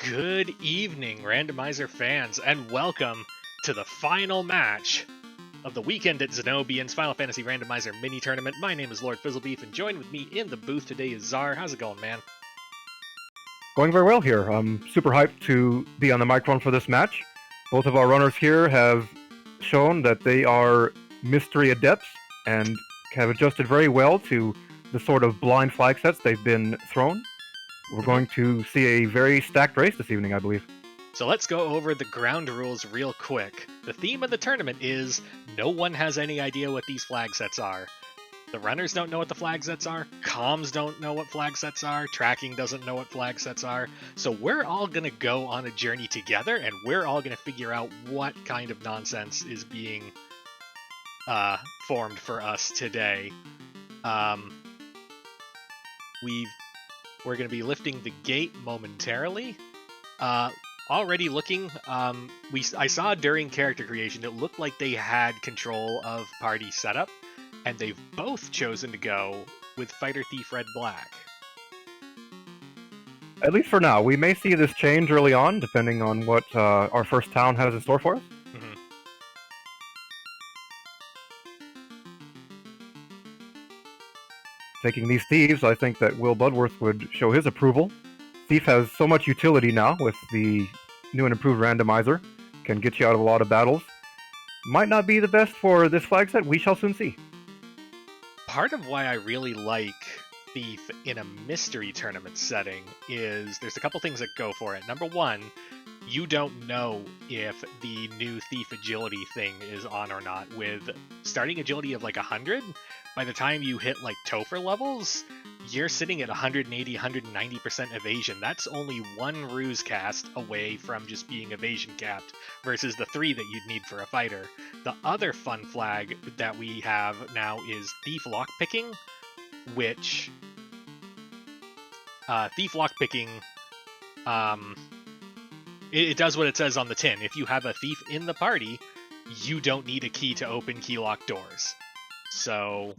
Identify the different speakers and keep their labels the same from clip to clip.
Speaker 1: Good evening, Randomizer fans, and welcome to the final match of the weekend at Zen0bian's Final Fantasy Randomizer mini tournament. My name is Lord Fizzlebeef, and joined with me in the booth today is Czar. How's it going, man?
Speaker 2: Going very well here. I'm super hyped to be on the microphone for this match. Both of our runners here have shown that they are mystery adepts and have adjusted very well to the sort of blind flag sets they've been thrown. We're going to see a very stacked race this evening, I believe.
Speaker 1: So let's go over the ground rules real quick. The theme of the tournament is no one has any idea what these flag sets are. The runners don't know what the flag sets are, comms don't know what flag sets are, tracking doesn't know what flag sets are, so we're all going to go on a journey together, and we're all going to figure out what kind of nonsense is being formed for us today. We're going to be lifting the gate momentarily. Already looking, I saw during character creation, it looked like they had control of party setup, and they've both chosen to go with Fighter Thief Red Black.
Speaker 2: At least for now. We may see this change early on, depending on what our first town has in store for us. Taking these thieves, I think that Will Budworth would show his approval. Thief has so much utility now with the new and improved randomizer. Can get you out of a lot of battles. Might not be the best for this flag set, we shall soon see.
Speaker 1: Part of why I really like Thief in a mystery tournament setting is there's a couple things that go for it. Number one, you don't know if the new Thief agility thing is on or not. With starting agility of like 100, by the time you hit like Topher levels, you're sitting at 180, 190% evasion. That's only one ruse cast away from just being evasion capped versus the 3 that you'd need for a fighter. The other fun flag that we have now is Thief Lockpicking, which Thief Lockpicking, it does what it says on the tin. If you have a thief in the party, you don't need a key to open key lock doors. So,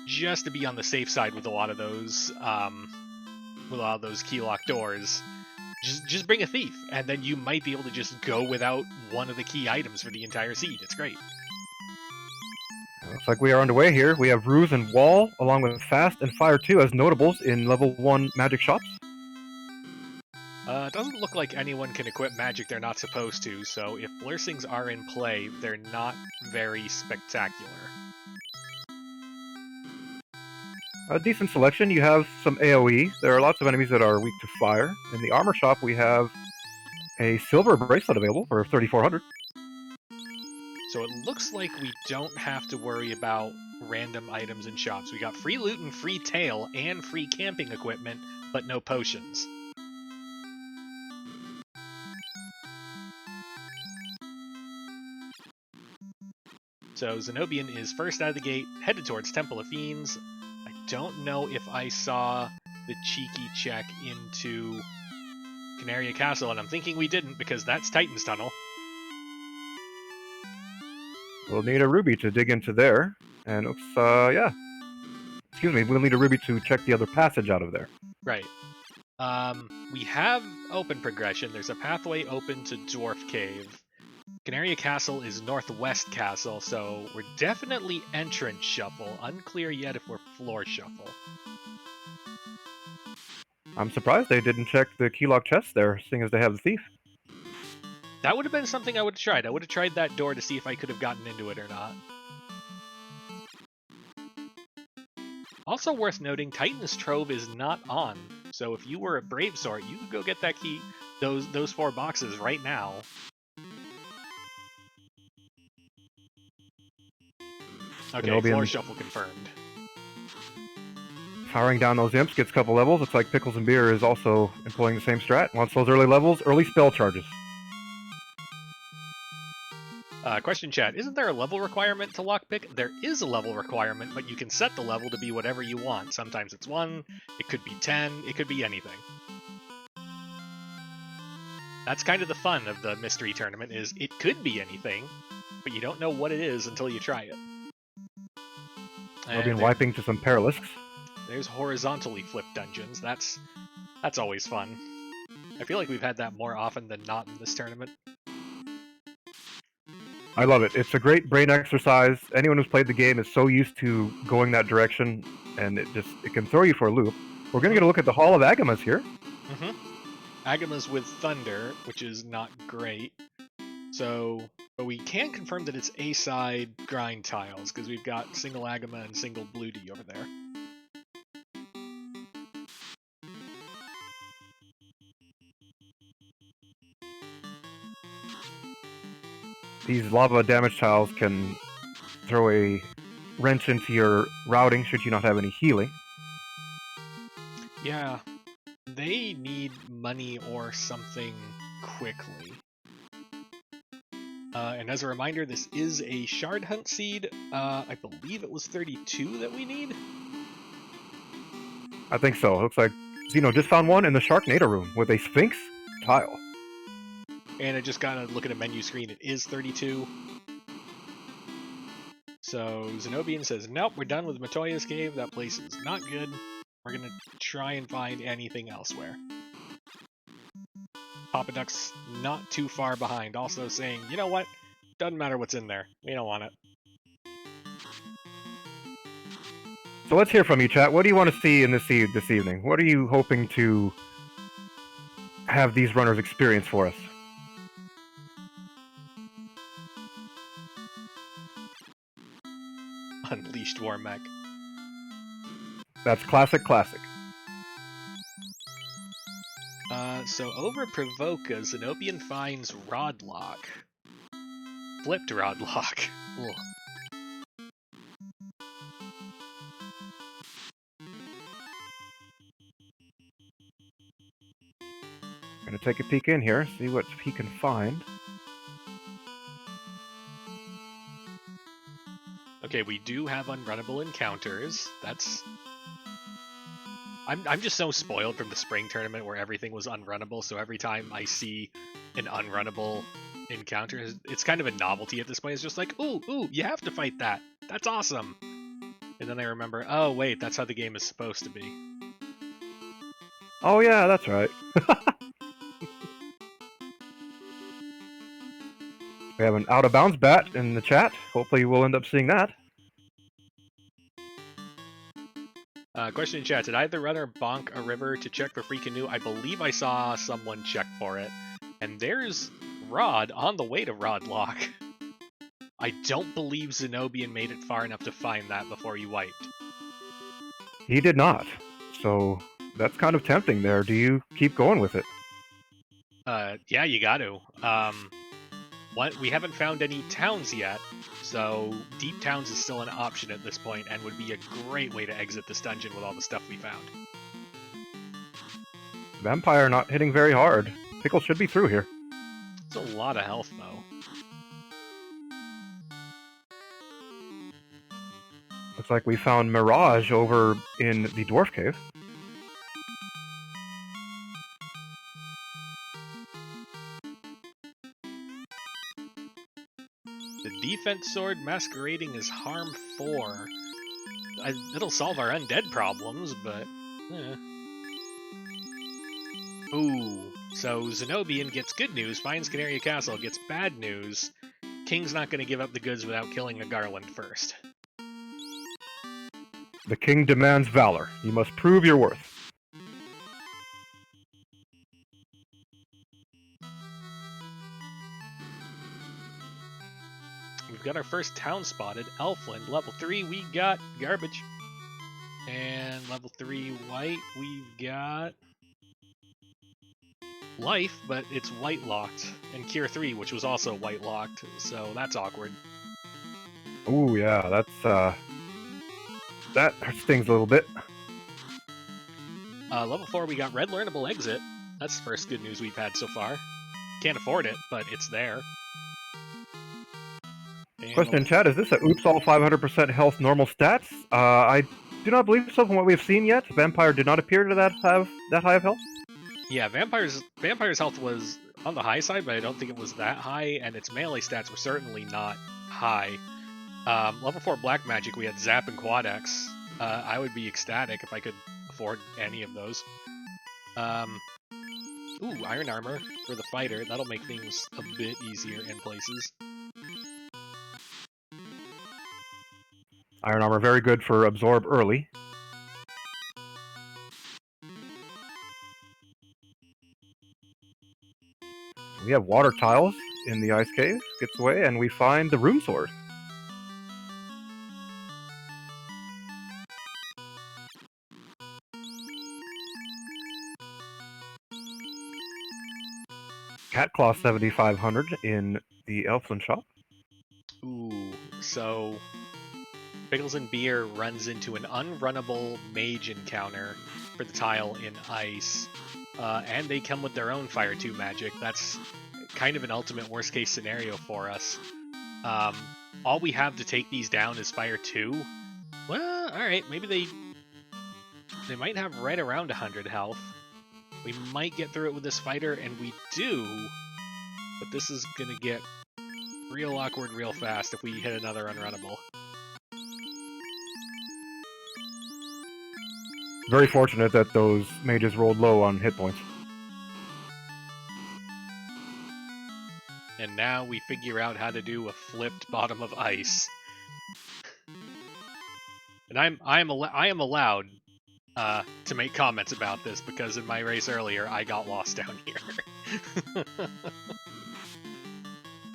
Speaker 1: just to be on the safe side with a lot of those key lock doors, just bring a thief, and then you might be able to just go without one of the key items for the entire seed. It's great.
Speaker 2: Looks like we are underway here. We have Ruse and Wall, along with Fast and Fire 2 as notables in level 1 magic shops.
Speaker 1: It doesn't look like anyone can equip magic they're not supposed to, so if blessings are in play, they're not very spectacular.
Speaker 2: A decent selection. You have some AoE. There are lots of enemies that are weak to fire. In the armor shop, we have a silver bracelet available for 3,400.
Speaker 1: So it looks like we don't have to worry about random items in shops. We got free loot and free tail and free camping equipment, but no potions. So Zen0bian is first out of the gate, headed towards Temple of Fiends. I don't know if I saw the cheeky check into Canaria Castle, and I'm thinking we didn't because that's Titan's Tunnel.
Speaker 2: We'll need a ruby to dig into there, and oops, yeah. Excuse me, we'll need a ruby to check the other passage out of there.
Speaker 1: Right. We have open progression. There's a pathway open to Dwarf Cave. Canaria Castle is Northwest Castle, so we're definitely entrance shuffle. Unclear yet if we're floor shuffle.
Speaker 2: I'm surprised they didn't check the keylock chest there, seeing as they have the thief.
Speaker 1: That would have been something I would have tried. I would have tried that door to see if I could have gotten into it or not. Also worth noting, Titan's Trove is not on, so if you were a brave sort, you could go get that key, those 4 boxes right now. Okay, floor shuffle confirmed.
Speaker 2: Powering down those imps gets a couple levels. Looks like Pickles and Beer is also employing the same strat. Wants those early levels, early spell charges.
Speaker 1: Question chat, isn't there a level requirement to lockpick? There is a level requirement, but you can set the level to be whatever you want. Sometimes it's 1, it could be 10, it could be anything. That's kind of the fun of the mystery tournament, is it could be anything, but you don't know what it is until you try it.
Speaker 2: I've been wiping to some Perilisks.
Speaker 1: There's horizontally flipped dungeons. That's always fun. I feel like we've had that more often than not in this tournament.
Speaker 2: I love it. It's a great brain exercise. Anyone who's played the game is so used to going that direction, and it can throw you for a loop. We're going to get a look at the Hall of Agamas here.
Speaker 1: Agamas with Thunder, which is not great. So, but we can confirm that it's A-side grind tiles, because we've got single Agama and single Blue D over there.
Speaker 2: These lava damage tiles can throw a wrench into your routing should you not have any healing.
Speaker 1: Yeah, they need money or something quickly. And as a reminder, this is a Shard Hunt seed. I believe it was 32 that we need.
Speaker 2: I think so. Looks like Zen0 just found one in the Sharknado room with a Sphinx tile.
Speaker 1: And I just gotta look at a menu screen. It is 32. So Zen0bian says, nope, we're done with Matoya's cave. That place is not good. We're gonna try and find anything elsewhere. Papa Duck's not too far behind, also saying, you know what? Doesn't matter what's in there. We don't want it.
Speaker 2: So let's hear from you, chat. What do you want to see in this evening? What are you hoping to have these runners experience for us?
Speaker 1: Unleashed War Mech.
Speaker 2: That's classic.
Speaker 1: So over Provoka, Zen0bian finds Rodlock. Flipped Rodlock. Ugh.
Speaker 2: Gonna take a peek in here, see what he can find.
Speaker 1: Okay, we do have unrunnable encounters. That's... I'm just so spoiled from the spring tournament where everything was unrunnable, so every time I see an unrunnable encounter, it's kind of a novelty at this point. It's just like, ooh, you have to fight that. That's awesome. And then I remember, oh wait, that's how the game is supposed to be.
Speaker 2: Oh yeah, that's right. We have an out-of-bounds bat in the chat. Hopefully we'll end up seeing that.
Speaker 1: Question in chat, did either runner bonk a river to check for free canoe? I believe I saw someone check for it. And there's Rod on the way to Rodlock. I don't believe Zen0bian made it far enough to find that before he wiped.
Speaker 2: He did not. So that's kind of tempting there. Do you keep going with it?
Speaker 1: Yeah, you got to. We haven't found any towns yet, so deep towns is still an option at this point and would be a great way to exit this dungeon with all the stuff we found.
Speaker 2: Vampire not hitting very hard. Pickle should be through here.
Speaker 1: It's a lot of health, though.
Speaker 2: Looks like we found Mirage over in the Dwarf Cave.
Speaker 1: The defense sword masquerading as harm 4. It'll solve our undead problems, but... Ooh, so Zen0bian gets good news, finds Canaria Castle, gets bad news. King's not going to give up the goods without killing a Garland first.
Speaker 2: The king demands valor. You must prove your worth.
Speaker 1: We've got our first town spotted, Elfland. Level 3, we got garbage. And level 3 white, we've got life, but it's white locked. And Cure 3, which was also white locked, so that's awkward.
Speaker 2: Ooh, yeah, that's that stings a little bit.
Speaker 1: Level 4, we got red learnable exit. That's the first good news we've had so far. Can't afford it, but it's there. And
Speaker 2: Question in chat, is this a oops all 500% health normal stats? I do not believe so from what we've seen yet. Vampire did not appear to have that high of health.
Speaker 1: Yeah, Vampire's health was on the high side, but I don't think it was that high, and its melee stats were certainly not high. Level 4 Black Magic, we had Zap and Quad X. I would be ecstatic if I could afford any of those. Ooh, iron armor for the fighter. That'll make things a bit easier in places.
Speaker 2: Iron armor very good for absorb early. We have water tiles in the ice cave. Gets away, and we find the rune sword. Cat Claw 7500 in the Elfland shop.
Speaker 1: Ooh, so Pickles and Beer runs into an unrunnable mage encounter for the tile in ice, and they come with their own Fire 2 magic. That's kind of an ultimate worst case scenario for us. All we have to take these down is Fire 2. Well, alright, maybe they might have right around 100 health. We might get through it with this fighter, and we do, but this is gonna get real awkward real fast if we hit another unrunnable.
Speaker 2: Very fortunate that those mages rolled low on hit points.
Speaker 1: And now we figure out how to do a flipped bottom of ice. And I am allowed to make comments about this because in my race earlier I got lost down here.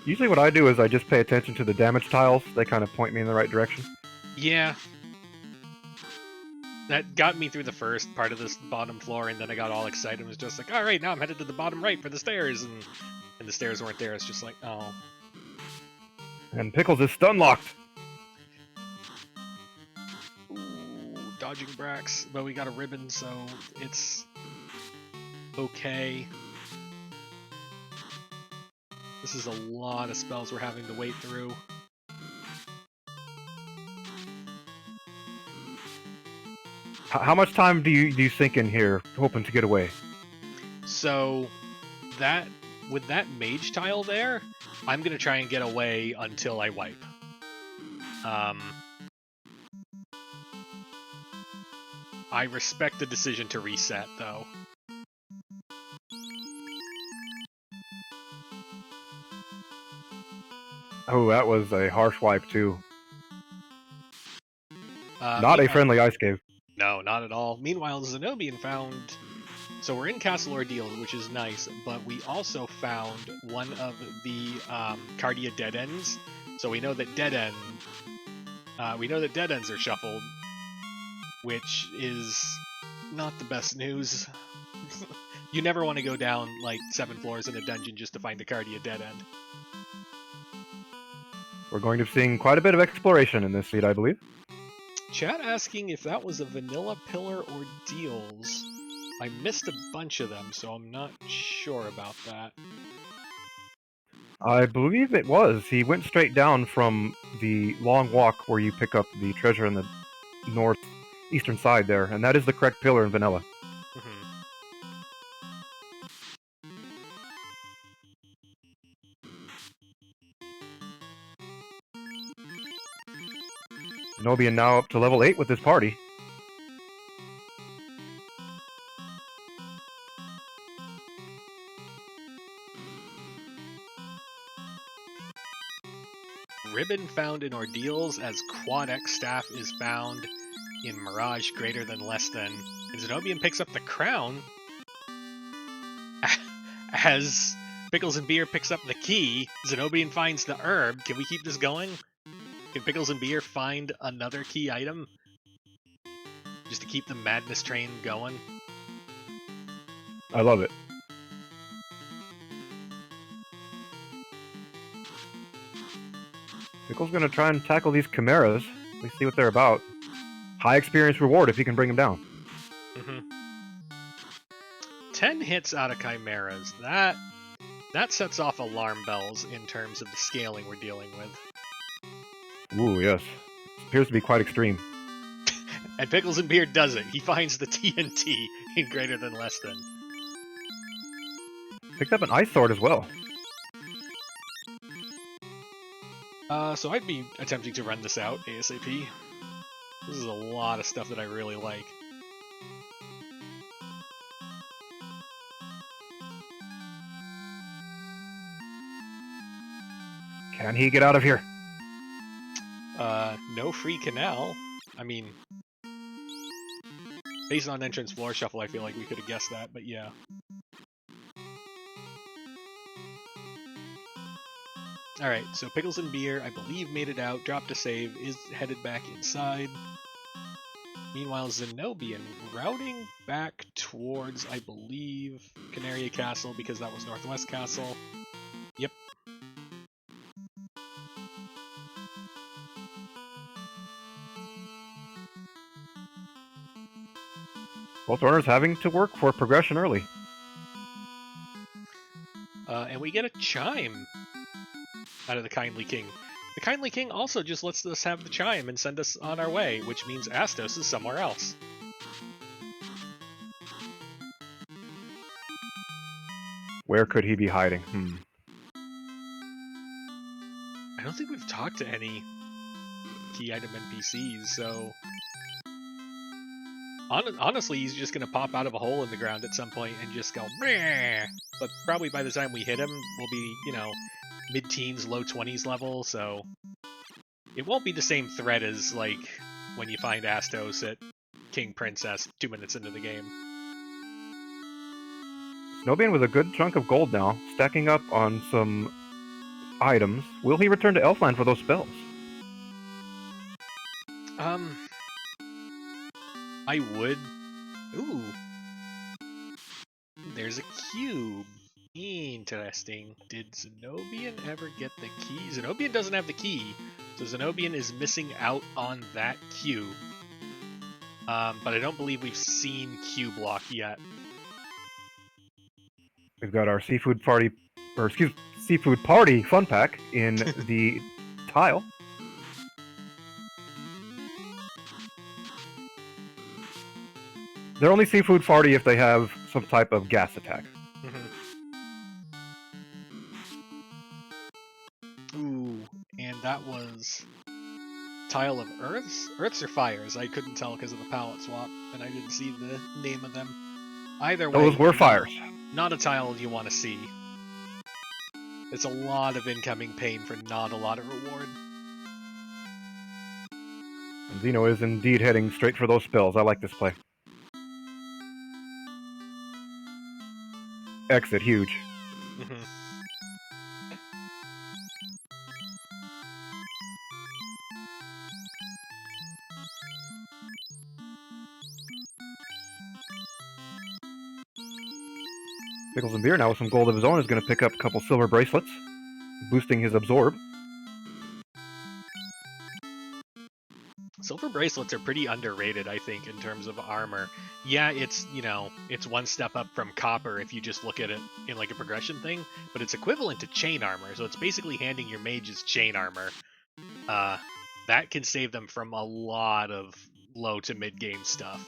Speaker 2: Usually what I do is I just pay attention to the damage tiles. They kind of point me in the right direction.
Speaker 1: Yeah. That got me through the first part of this bottom floor, and then I got all excited and was just like, alright, now I'm headed to the bottom right for the stairs, and the stairs weren't there. It's just like, oh.
Speaker 2: And Pickles is stun locked.
Speaker 1: Ooh, dodging Brax, but we got a ribbon, so it's okay. This is a lot of spells we're having to wait through.
Speaker 2: How much time do you sink in here, hoping to get away?
Speaker 1: So that with that mage tile there, I'm gonna try and get away until I wipe. I respect the decision to reset, though.
Speaker 2: Oh, that was a harsh wipe too.
Speaker 1: Not
Speaker 2: a friendly ice cave.
Speaker 1: No, not at all. Meanwhile, Zen0bian found... So we're in Castle Ordeal, which is nice, but we also found one of the Cardia dead ends. So we know that dead ends are shuffled, which is not the best news. You never want to go down like 7 floors in a dungeon just to find a Cardia dead end.
Speaker 2: We're going to be seeing quite a bit of exploration in this seed, I believe.
Speaker 1: Chat asking if that was a vanilla pillar ordeals. I missed a bunch of them, so I'm not sure about that.
Speaker 2: I believe it was. He went straight down from the long walk where you pick up the treasure in the northeastern side there, and that is the correct pillar in vanilla. Zen0bian now up to level 8 with this party.
Speaker 1: Ribbon found in Ordeals as Quad X staff is found in Mirage greater than less than. And Zen0bian picks up the crown as Pickles and Beer picks up the key. Zen0bian finds the herb. Can we keep this going? Can Pickles and Beer find another key item? Just to keep the madness train going?
Speaker 2: I love it. Pickle's gonna try and tackle these chimeras. We see what they're about. High experience reward if he can bring them down.
Speaker 1: 10 hits out of chimeras. That sets off alarm bells in terms of the scaling we're dealing with.
Speaker 2: Ooh, yes. Appears to be quite extreme.
Speaker 1: And Pickles and Beer does it. He finds the TNT in greater than less than.
Speaker 2: Picked up an ice sword as well.
Speaker 1: So I'd be attempting to run this out ASAP. This is a lot of stuff that I really like.
Speaker 2: Can he get out of here?
Speaker 1: No free canal. I mean, based on entrance floor shuffle, I feel like we could have guessed that, but yeah. Alright, so Pickles and Beer, I believe, made it out, dropped a save, is headed back inside. Meanwhile, Zen0bian routing back towards, I believe, Canaria Castle, because that was Northwest Castle. Yep.
Speaker 2: Both runners having to work for progression early.
Speaker 1: And we get a chime out of the Kindly King. The Kindly King also just lets us have the chime and send us on our way, which means Astos is somewhere else.
Speaker 2: Where could he be hiding?
Speaker 1: I don't think we've talked to any key item NPCs, so... Honestly, he's just going to pop out of a hole in the ground at some point and just go, Bleh! But probably by the time we hit him, we'll be, you know, mid-teens, low 20s level, so it won't be the same threat as, like, when you find Astos at King Princess 2 minutes into the game.
Speaker 2: Zen0bian with a good chunk of gold now, stacking up on some items. Will he return to Elfland for those spells?
Speaker 1: I would. Ooh. There's a cube. Interesting. Did Zen0bian ever get the key? Zen0bian doesn't have the key, so Zen0bian is missing out on that cube. But I don't believe we've seen Q Block yet.
Speaker 2: We've got our seafood party fun pack in the tile. They're only seafood party if they have some type of gas attack.
Speaker 1: Ooh, and that was tile of earths? Earths or fires? I couldn't tell because of the palette swap, and I didn't see the name of them. Either way,
Speaker 2: those were fires.
Speaker 1: Not a tile you want to see. It's a lot of incoming pain for not a lot of reward.
Speaker 2: And Zeno is indeed heading straight for those spells. I like this play. Exit, huge. Pickles and Beer now with some gold of his own is going to pick up a couple silver bracelets, boosting his absorb.
Speaker 1: Silver bracelets are pretty underrated, I think, in terms of armor. Yeah, it's, you know, it's one step up from copper if you just look at it in like a progression thing, but it's equivalent to chain armor, so it's basically handing your mages chain armor. That can save them from a lot of low to mid game stuff.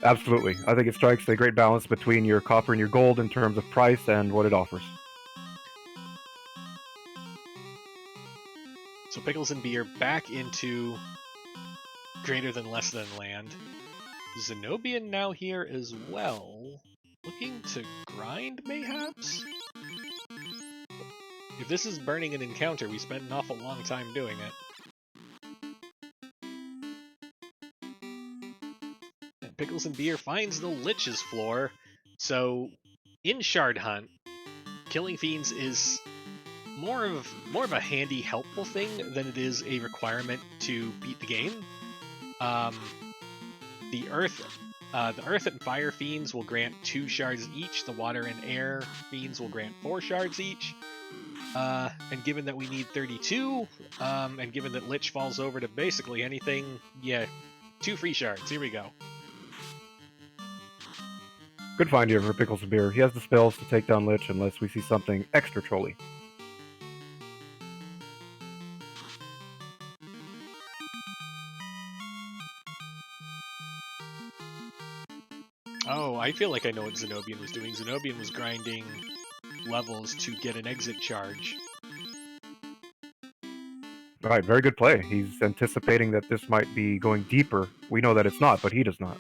Speaker 2: Absolutely. I think it strikes a great balance between your copper and your gold in terms of price and what it offers.
Speaker 1: So Pickles and Beer back into greater than less than land. Zen0bian now here as well. Looking to grind, mayhaps? If this is burning an encounter, we spent an awful long time doing it. And Pickles and Beer finds the Lich's floor. So, in Shard Hunt, killing fiends is more of a handy, helpful thing than it is a requirement to beat the game. The earth and fire fiends will grant 2 shards each. The water and air fiends will grant 4 shards each. And given that we need 32, and given that Lich falls over to basically anything, yeah, 2 free shards. Here we go.
Speaker 2: Good find here for Pickles and Beer. He has the spells to take down Lich unless we see something extra trolly.
Speaker 1: Oh, I feel like I know what Zen0bian was doing. Zen0bian was grinding levels to get an exit charge.
Speaker 2: Right, very good play. He's anticipating that this might be going deeper. We know that it's not, but he does not.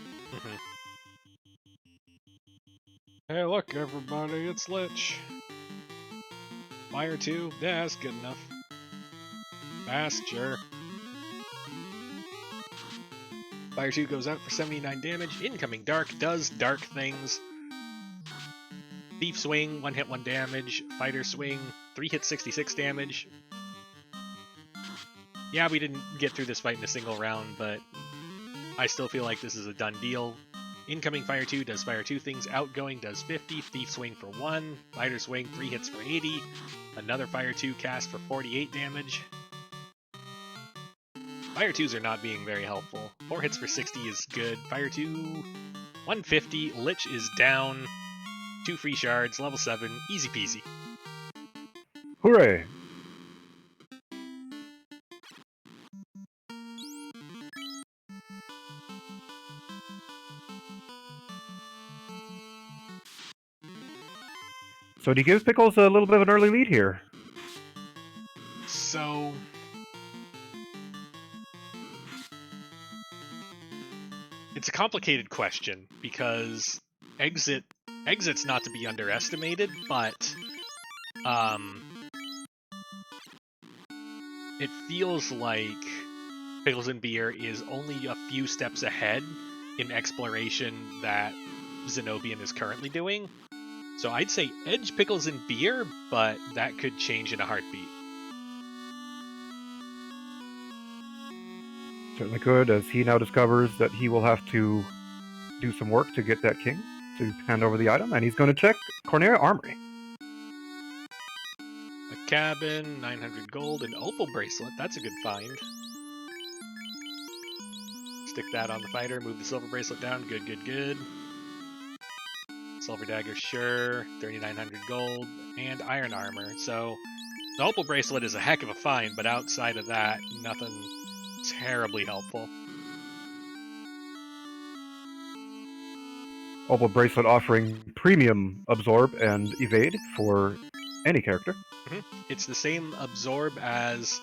Speaker 1: Hey, look, everybody, it's Lich. Fire 2? Yeah, that's good enough. Fast, sure. Fire 2 goes out for 79 damage. Incoming Dark does dark things. Thief Swing, 1 hit 1 damage. Fighter Swing, 3 hits 66 damage. Yeah, we didn't get through this fight in a single round, but I still feel like this is a done deal. Incoming Fire 2 does Fire 2 things. Outgoing does 50. Thief Swing for 1. Fighter Swing, 3 hits for 80. Another Fire 2 cast for 48 damage. Fire 2s are not being very helpful. 4 hits for 60 is good. Fire 2, 150. Lich is down. 2 free shards, level 7. Easy peasy.
Speaker 2: Hooray! So do you give Pickles a little bit of an early lead here?
Speaker 1: So it's a complicated question because exit's not to be underestimated, but it feels like Pickles and Beer is only a few steps ahead in exploration that Zen0bian is currently doing. So I'd say edge Pickles and Beer, but that could change in a heartbeat.
Speaker 2: Certainly could, as he now discovers that he will have to do some work to get that king to hand over the item, and he's going to check Corneria Armory.
Speaker 1: A cabin, 900 gold, an opal bracelet. That's a good find. Stick that on the fighter, move the silver bracelet down. Good, good, good. Silver dagger, sure. 3,900 gold, and iron armor. So the opal bracelet is a heck of a find, but outside of that, nothing terribly helpful.
Speaker 2: Opal bracelet offering premium absorb and evade for any character.
Speaker 1: It's the same absorb as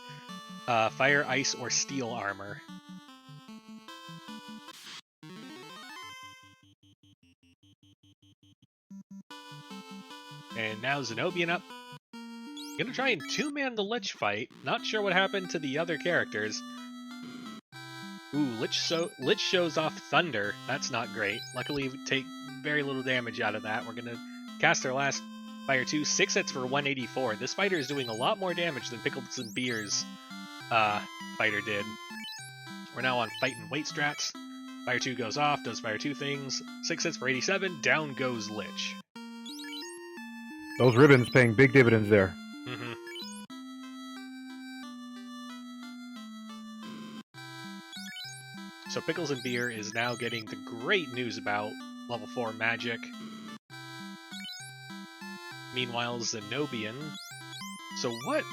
Speaker 1: fire, ice, or steel armor. And now Zen0bian up. Gonna try and two-man the Lich fight. Not sure what happened to the other characters. Ooh, Lich shows off Thunder. That's not great. Luckily, we take very little damage out of that. We're gonna cast our last Fire 2. 6 hits for 184. This fighter is doing a lot more damage than Pickles and Beer's fighter did. We're now on Fight and Wait strats. Fire 2 goes off, does Fire 2 things. 6 hits for 87. Down goes Lich.
Speaker 2: Those ribbons paying big dividends there.
Speaker 1: Mm-hmm. So Pickles and Beer is now getting the great news about level 4 magic. Meanwhile, Zen0bian. So what?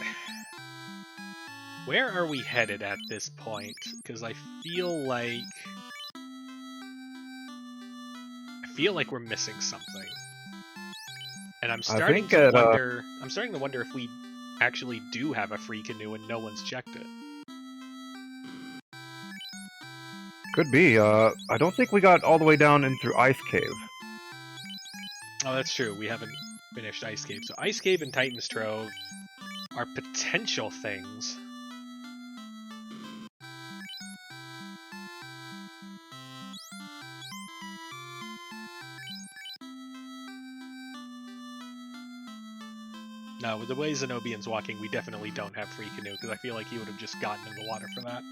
Speaker 1: Where are we headed at this point? Because I feel like we're missing something. And I'm starting to wonder. I'm starting to wonder if we actually do have a free canoe and no one's checked it.
Speaker 2: Could be. I don't think we got all the way down into Ice Cave.
Speaker 1: Oh, that's true. We haven't finished Ice Cave. So Ice Cave and Titan's Trove are potential things. No, with the way Zen0bian's walking, we definitely don't have free canoe, because I feel like he would have just gotten in the water for that.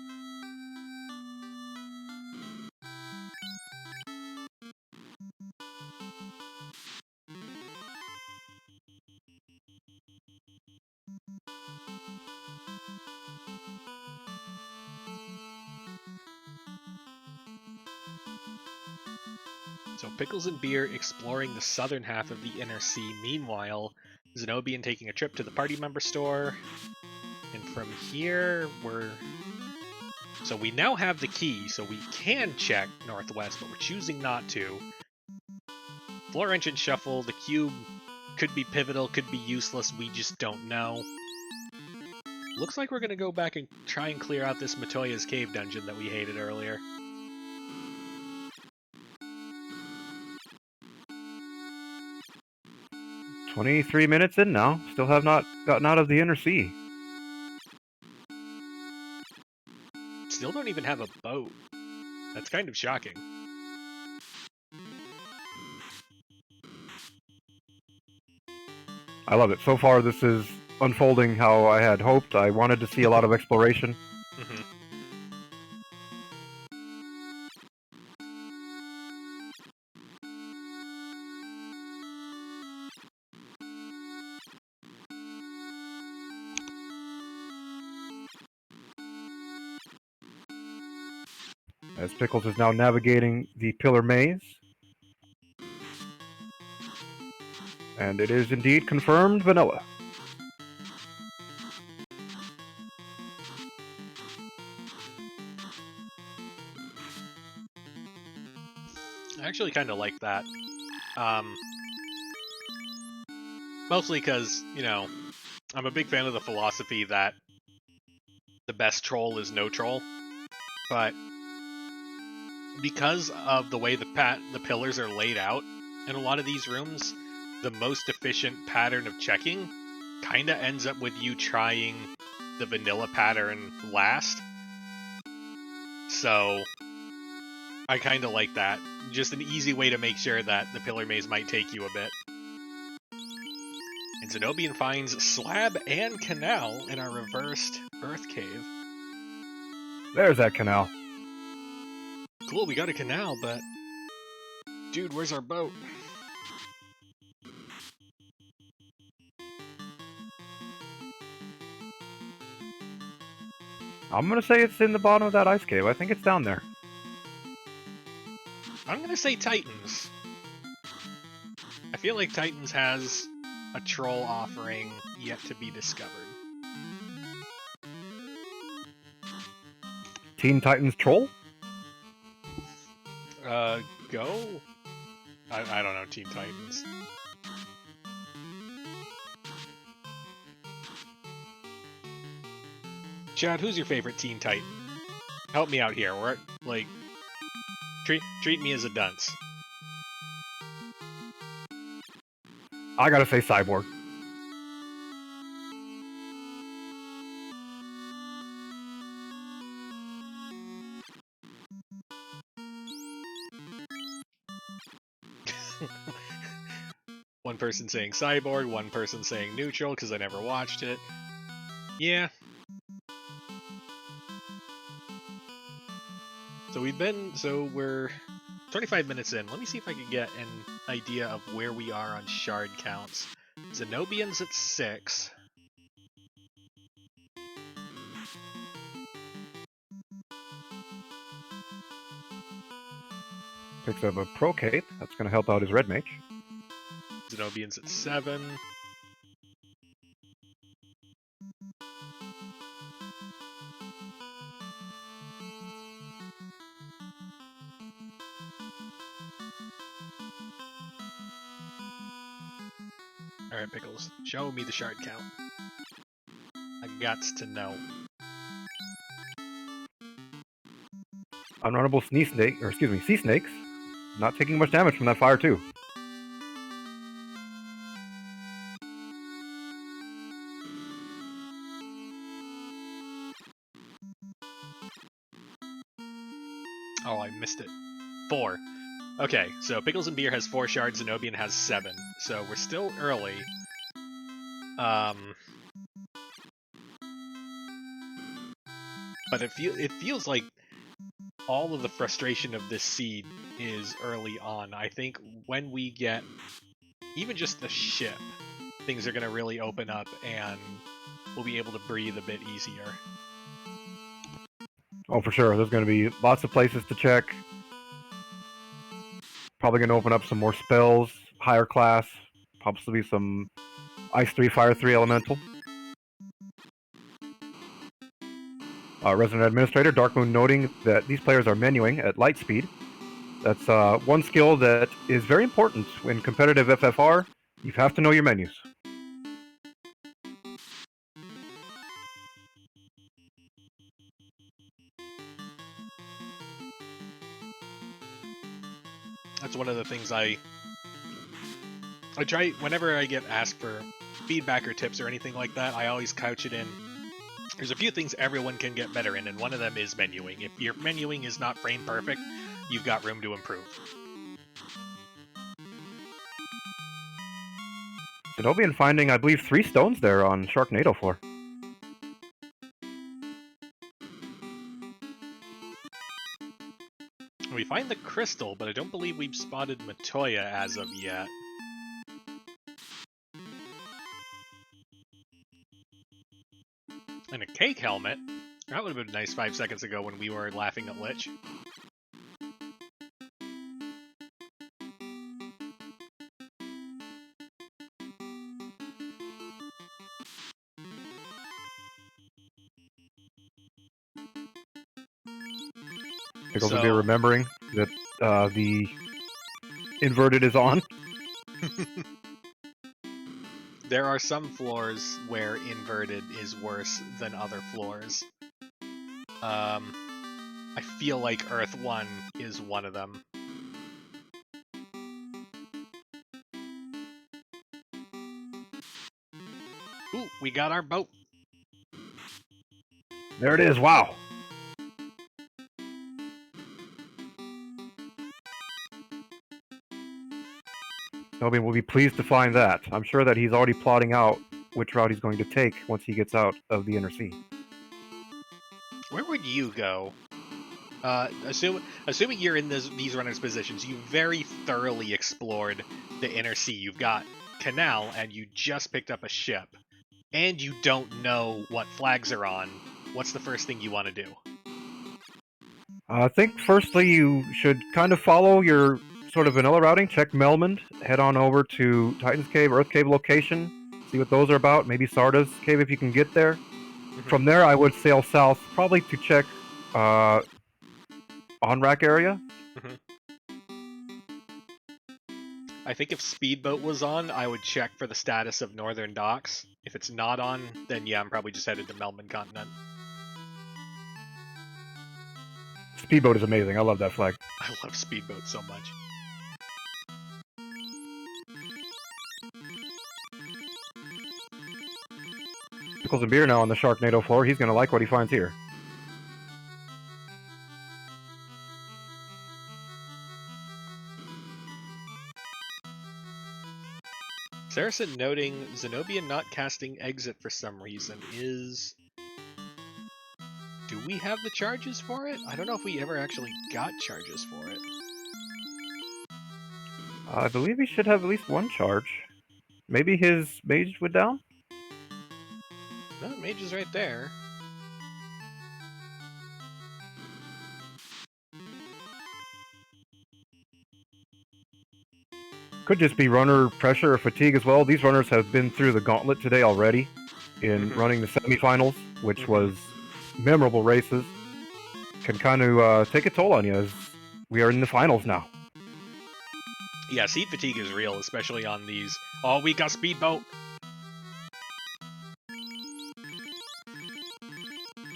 Speaker 1: So Pickles and Beer exploring the southern half of the Inner Sea. Meanwhile, Zen0bian taking a trip to the party member store. And from here, so we now have the key, so we can check northwest, but we're choosing not to. Floor engine shuffle, the cube could be pivotal, could be useless, we just don't know. Looks like we're going to go back and try and clear out this Matoya's Cave dungeon that we hated earlier.
Speaker 2: 23 minutes in now. Still have not gotten out of the inner sea.
Speaker 1: Still don't even have a boat. That's kind of shocking.
Speaker 2: I love it. So far, this is unfolding how I had hoped. I wanted to see a lot of exploration.
Speaker 1: Mm-hmm.
Speaker 2: As Pickles is now navigating the pillar maze. And it is indeed confirmed vanilla.
Speaker 1: I actually kind of like that. Mostly because, you know, I'm a big fan of the philosophy that the best troll is no troll. But because of the way the pillars are laid out in a lot of these rooms, the most efficient pattern of checking kind of ends up with you trying the vanilla pattern last. So I kind of like that. Just an easy way to make sure that the pillar maze might take you a bit. And Zen0bian finds slab and canal in our reversed earth cave.
Speaker 2: There's that canal.
Speaker 1: Cool, we got a canal, but... Dude, where's our boat?
Speaker 2: I'm going to say it's in the bottom of that ice cave. I think it's down there.
Speaker 1: I'm gonna say Titans. I feel like Titans has a troll offering yet to be discovered.
Speaker 2: Teen Titans Troll?
Speaker 1: Go? I don't know, Teen Titans. Chad, who's your favorite Teen Titan? Help me out here. We're, like, treat me as a dunce.
Speaker 2: I gotta say Cyborg.
Speaker 1: One person saying Cyborg, one person saying neutral because I never watched it. Yeah. So we're 25 minutes in. Let me see if I can get an idea of where we are on shard counts. Zen0bian's at 6.
Speaker 2: Picks up a Pro Cape. That's going to help out his red mage.
Speaker 1: Zen0bian's at 7. Alright, Pickles. Show me the shard count. I gots to know.
Speaker 2: Unrunnable sea snakes. Not taking much damage from that fire too.
Speaker 1: Oh, I missed it. 4. Okay, so Pickles and Beer has 4 shards, Zen0bian has 7. So we're still early. But it feels like all of the frustration of this seed is early on. I think when we get even just the ship, things are going to really open up and we'll be able to breathe a bit easier.
Speaker 2: Oh, for sure. There's going to be lots of places to check. Probably going to open up some more spells, higher class. Possibly some Ice 3, Fire 3 Elemental. Resident Administrator, Darkmoon noting that these players are menuing at light speed. That's one skill that is very important in competitive FFR. You have to know your menus.
Speaker 1: That's one of the things I I try, whenever I get asked for feedback or tips or anything like that, I always couch it in. There's a few things everyone can get better in, and one of them is menuing. If your menuing is not frame perfect, you've got room to improve.
Speaker 2: Zen0bian finding, I believe, 3 stones there on Sharknado floor.
Speaker 1: We find the crystal, but I don't believe we've spotted Matoya as of yet. And a cake helmet. That would have been nice 5 seconds ago when we were laughing at Lich.
Speaker 2: Pickles will be remembering that the inverted is on.
Speaker 1: There are some floors where inverted is worse than other floors. I feel like Earth 1 is one of them. Ooh, we got our boat.
Speaker 2: There it is, wow. Zen0bian will be pleased to find that. I'm sure that he's already plotting out which route he's going to take once he gets out of the inner sea.
Speaker 1: Where would you go? Assuming you're in these runners' positions, you very thoroughly explored the inner sea. You've got canal, and you just picked up a ship, and you don't know what flags are on. What's the first thing you want to do?
Speaker 2: I think firstly you should kind of follow your sort of vanilla routing. Check Melmond, head on over to Titan's Cave, Earth Cave location, see what those are about. Maybe Sarda's Cave if you can get there. From there, I would sail south, probably to check on-rack area.
Speaker 1: I think if Speedboat was on, I would check for the status of Northern Docks. If it's not on, then yeah, I'm probably just headed to Melbourne Continent.
Speaker 2: Speedboat is amazing. I love that flag.
Speaker 1: I love Speedboat so much.
Speaker 2: Pickles and Beer now on the Sharknado floor. He's going to like what he finds here.
Speaker 1: Saracen noting Zen0bian not casting exit for some reason is... Do we have the charges for it? I don't know if we ever actually got charges for it.
Speaker 2: I believe he should have at least one charge. Maybe his mage went down?
Speaker 1: No, mage is right there.
Speaker 2: Could just be runner pressure or fatigue as well. These runners have been through the gauntlet today already in running the semifinals, which was memorable races. Can kind of take a toll on you as we are in the finals now.
Speaker 1: Yeah, seat fatigue is real, especially on these. Oh, we got Speedboat!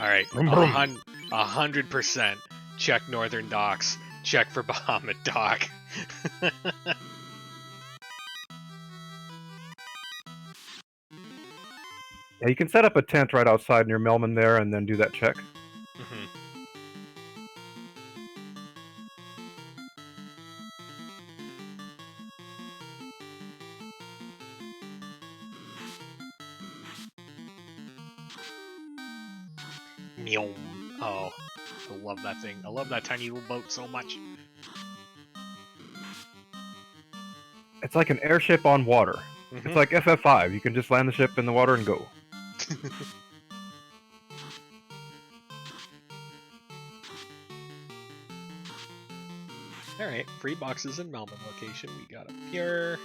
Speaker 1: Alright, 100% check Northern Docks, check for Bahamut Dock.
Speaker 2: Yeah, you can set up a tent right outside near Melman there and then do that check.
Speaker 1: Oh, I love that thing. I love that tiny little boat so much.
Speaker 2: It's like an airship on water. It's like FF5. You can just land the ship in the water and go.
Speaker 1: Alright, free boxes in Melbourne location. We got a Pure.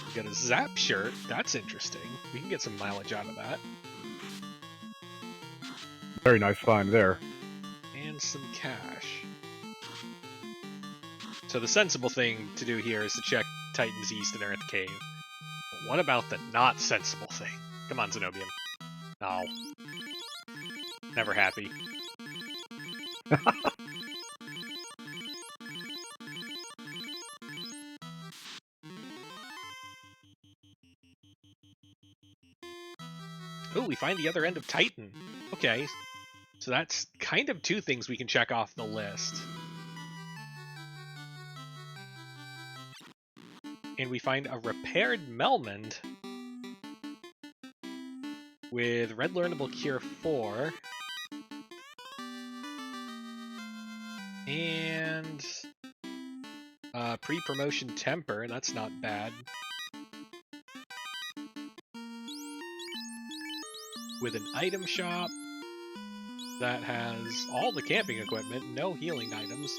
Speaker 1: We got a Zap shirt. That's interesting. We can get some mileage out of that.
Speaker 2: Very nice find there.
Speaker 1: And some cash. So the sensible thing to do here is to check Titan's East and Earth Cave. But what about the not sensible thing? Come on, Zen0bian. No. Never happy. Oh, we find the other end of Titan. Okay, so that's kind of two things we can check off the list. And we find a repaired Melmond with Red Learnable Cure 4. And pre-promotion Temper, that's not bad. With an item shop that has all the camping equipment, no healing items,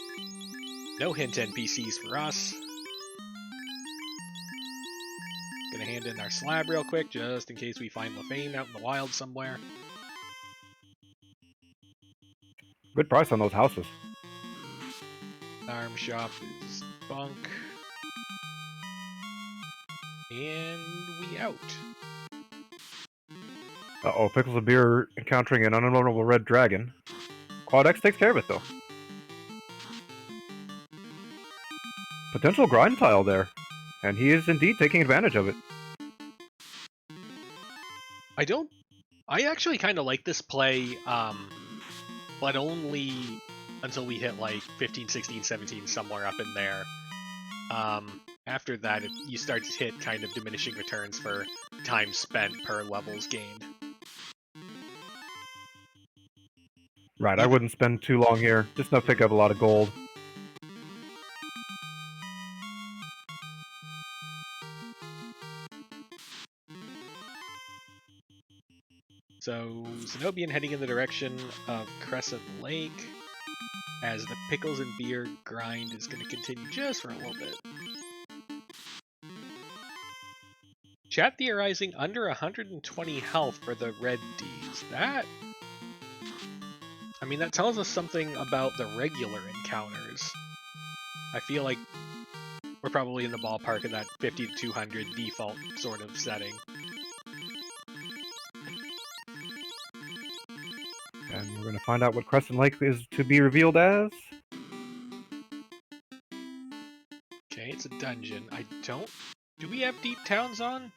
Speaker 1: no hint NPCs for us. Gonna hand in our slab real quick, just in case we find Lefane out in the wild somewhere.
Speaker 2: Good price on those houses.
Speaker 1: Arm shop is bunk. And we out.
Speaker 2: Uh-oh, Pickles and Beer encountering an unknowable red dragon. Quad X takes care of it, though. Potential grind tile there. And he is indeed taking advantage of it.
Speaker 1: I actually kind of like this play, but only until we hit like 15, 16, 17, somewhere up in there. After that, you start to hit kind of diminishing returns for time spent per levels gained.
Speaker 2: Right, I wouldn't spend too long here. Just enough to pick up a lot of gold.
Speaker 1: So, Zen0bian heading in the direction of Crescent Lake, as the Pickles and Beer grind is going to continue just for a little bit. Chat theorizing under 120 health for the red Ds. That tells us something about the regular encounters. I feel like we're probably in the ballpark of that 50 to 200 default sort of setting.
Speaker 2: And we're going to find out what Crescent Lake is to be revealed as.
Speaker 1: Okay, it's a dungeon. Do we have Deep Towns on?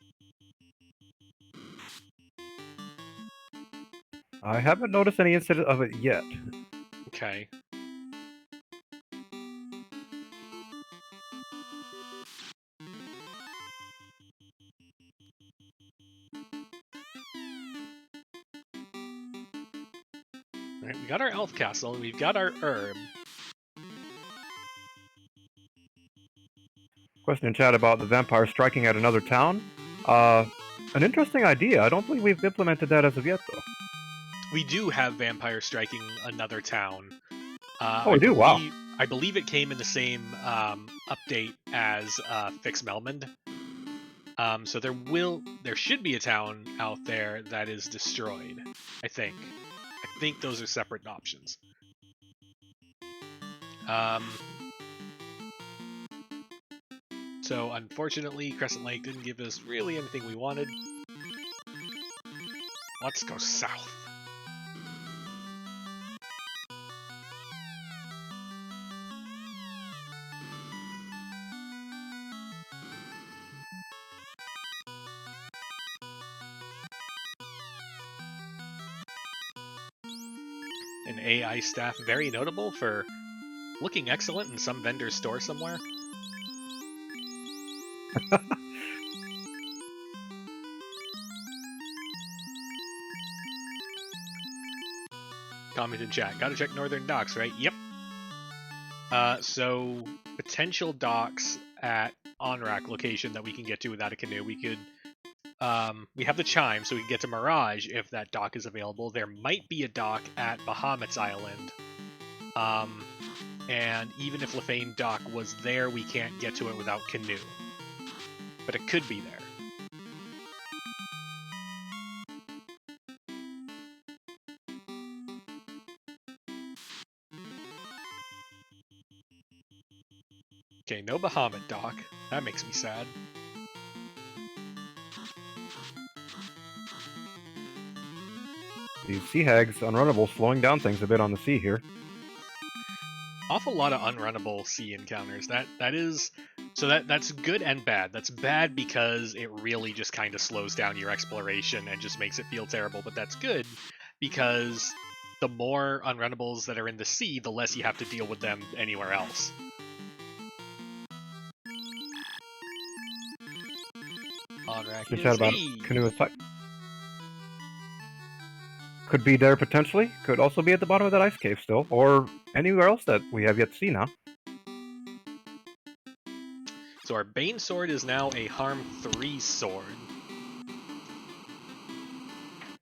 Speaker 2: I haven't noticed any incident of it yet.
Speaker 1: Okay. Alright, we got our Elf Castle, and we've got our herb.
Speaker 2: Question in chat about the vampire striking at another town. An interesting idea. I don't believe we've implemented that as of yet, though.
Speaker 1: We do have vampire striking another town.
Speaker 2: We do? Wow.
Speaker 1: I believe it came in the same update as Fix Melmond. So there should be a town out there that is destroyed. I think those are separate options. So unfortunately, Crescent Lake didn't give us really anything we wanted. Let's go south. An AI staff very notable for looking excellent in some vendor's store somewhere. Comment in chat. Gotta check Northern Docks, right? Yep. So potential docks at Onrak location that we can get to without a canoe. We could. We have the Chime, so we can get to Mirage if that dock is available. There might be a dock at Bahamut's Island. And even if Lefane Dock was there, we can't get to it without canoe. But it could be there. Okay, no Bahamut Dock. That makes me sad.
Speaker 2: These sea hags, unrunnable, slowing down things a bit on the sea here.
Speaker 1: Awful lot of unrunnable sea encounters. That is So that's good and bad. That's bad because it really just kind of slows down your exploration and just makes it feel terrible. But that's good because the more unrunnables that are in the sea, the less you have to deal with them anywhere else. Onrak
Speaker 2: We
Speaker 1: is
Speaker 2: chat about canoe attack. Could be there potentially. Could also be at the bottom of that ice cave still, or anywhere else that we have yet to see now.
Speaker 1: So our Bane Sword is now a Harm 3 sword.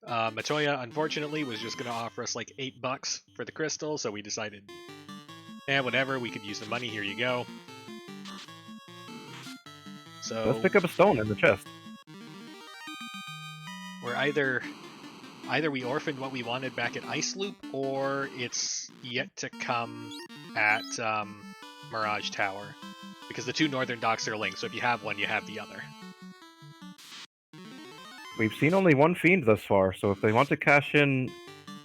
Speaker 1: Matoya, unfortunately, was just going to offer us like $8 for the crystal, so we decided, whatever, we could use the money, here you go. So
Speaker 2: let's pick up a stone in the chest.
Speaker 1: We're either we orphaned what we wanted back at Ice Loop, or it's yet to come at Mirage Tower. Because the two northern docks are linked, so if you have one, you have the other.
Speaker 2: We've seen only one fiend thus far, so if they want to cash in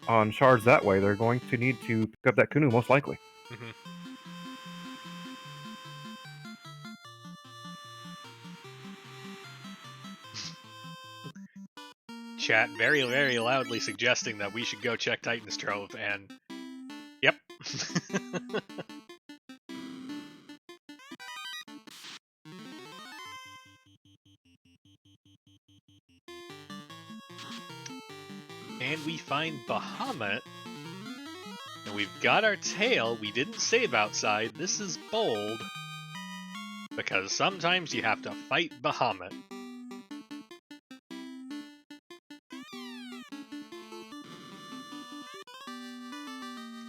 Speaker 2: on shards that way, they're going to need to pick up that canoe, most likely.
Speaker 1: Mm-hmm. Chat very, very loudly suggesting that we should go check Titan's Trove, and yep. And we find Bahamut. And we've got our tail. We didn't save outside. This is bold. Because sometimes you have to fight Bahamut.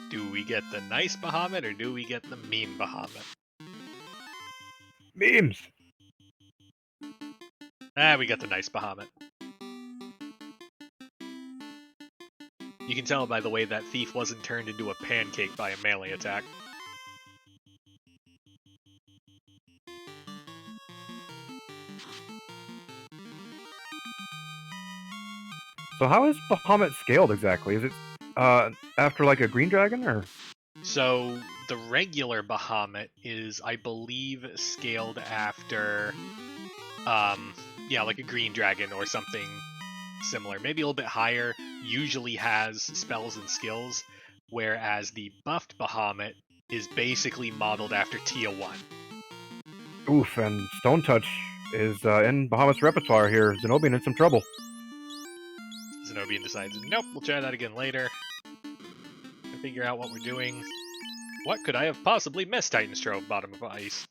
Speaker 1: Do we get the nice Bahamut or do we get the mean Bahamut?
Speaker 2: Memes!
Speaker 1: We got the nice Bahamut. You can tell by the way that thief wasn't turned into a pancake by a melee attack.
Speaker 2: So how is Bahamut scaled exactly? Is it after like a green dragon, or?
Speaker 1: So the regular Bahamut is, I believe, scaled after, like a green dragon or something similar. Maybe a little bit higher. Usually has spells and skills, whereas the buffed Bahamut is basically modeled after Tia 1.
Speaker 2: Oof, and Stone Touch is in Bahamut's repertoire here. Zen0bian in some trouble.
Speaker 1: Zen0bian decides, nope, we'll try that again later. To figure out what we're doing. What could I have possibly missed, Titan's Trove, bottom of ice?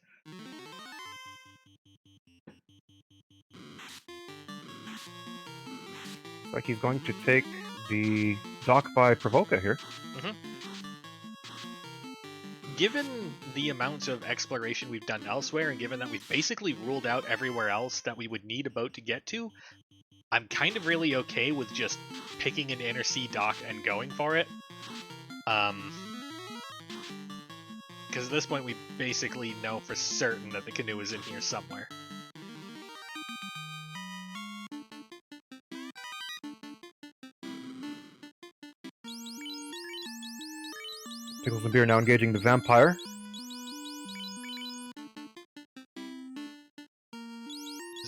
Speaker 2: Looks like he's going to take the dock by Provoca here.
Speaker 1: Mm-hmm. Given the amount of exploration we've done elsewhere, and given that we've basically ruled out everywhere else that we would need a boat to get to, I'm kind of really okay with just picking an inner sea dock and going for it. Because at this point we basically know for certain that the canoe is in here somewhere.
Speaker 2: picklesandbeer now engaging the vampire.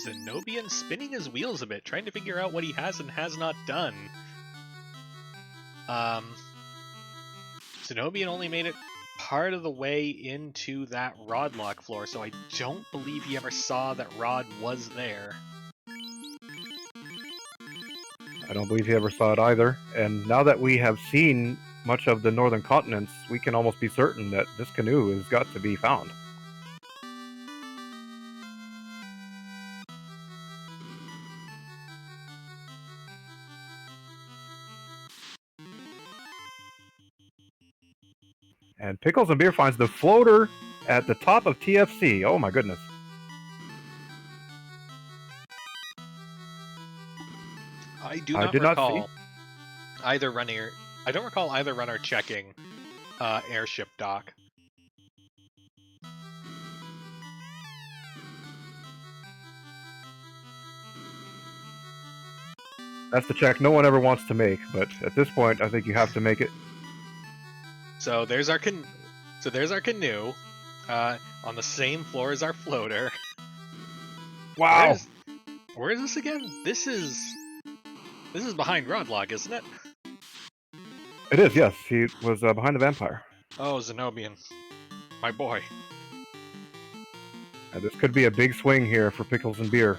Speaker 1: Zen0bian spinning his wheels a bit, trying to figure out what he has and has not done. Zen0bian only made it part of the way into that rod lock floor, so I don't believe he ever saw that rod was there.
Speaker 2: I don't believe he ever saw it either. And now that we have seen much of the northern continents, we can almost be certain that this canoe has got to be found. And picklesandbeer finds the floater at the top of TFC. Oh my goodness.
Speaker 1: I do not recall either runner. I don't recall either runner checking airship dock.
Speaker 2: That's the check no one ever wants to make, but at this point, I think you have to make it.
Speaker 1: So there's our canoe. Our on the same floor as our floater.
Speaker 2: Wow!
Speaker 1: Where is this again? This is behind Rodlock, isn't it?
Speaker 2: It is, yes. He was behind the vampire.
Speaker 1: Oh, Zen0bian. My boy.
Speaker 2: This could be a big swing here for Pickles and Beer.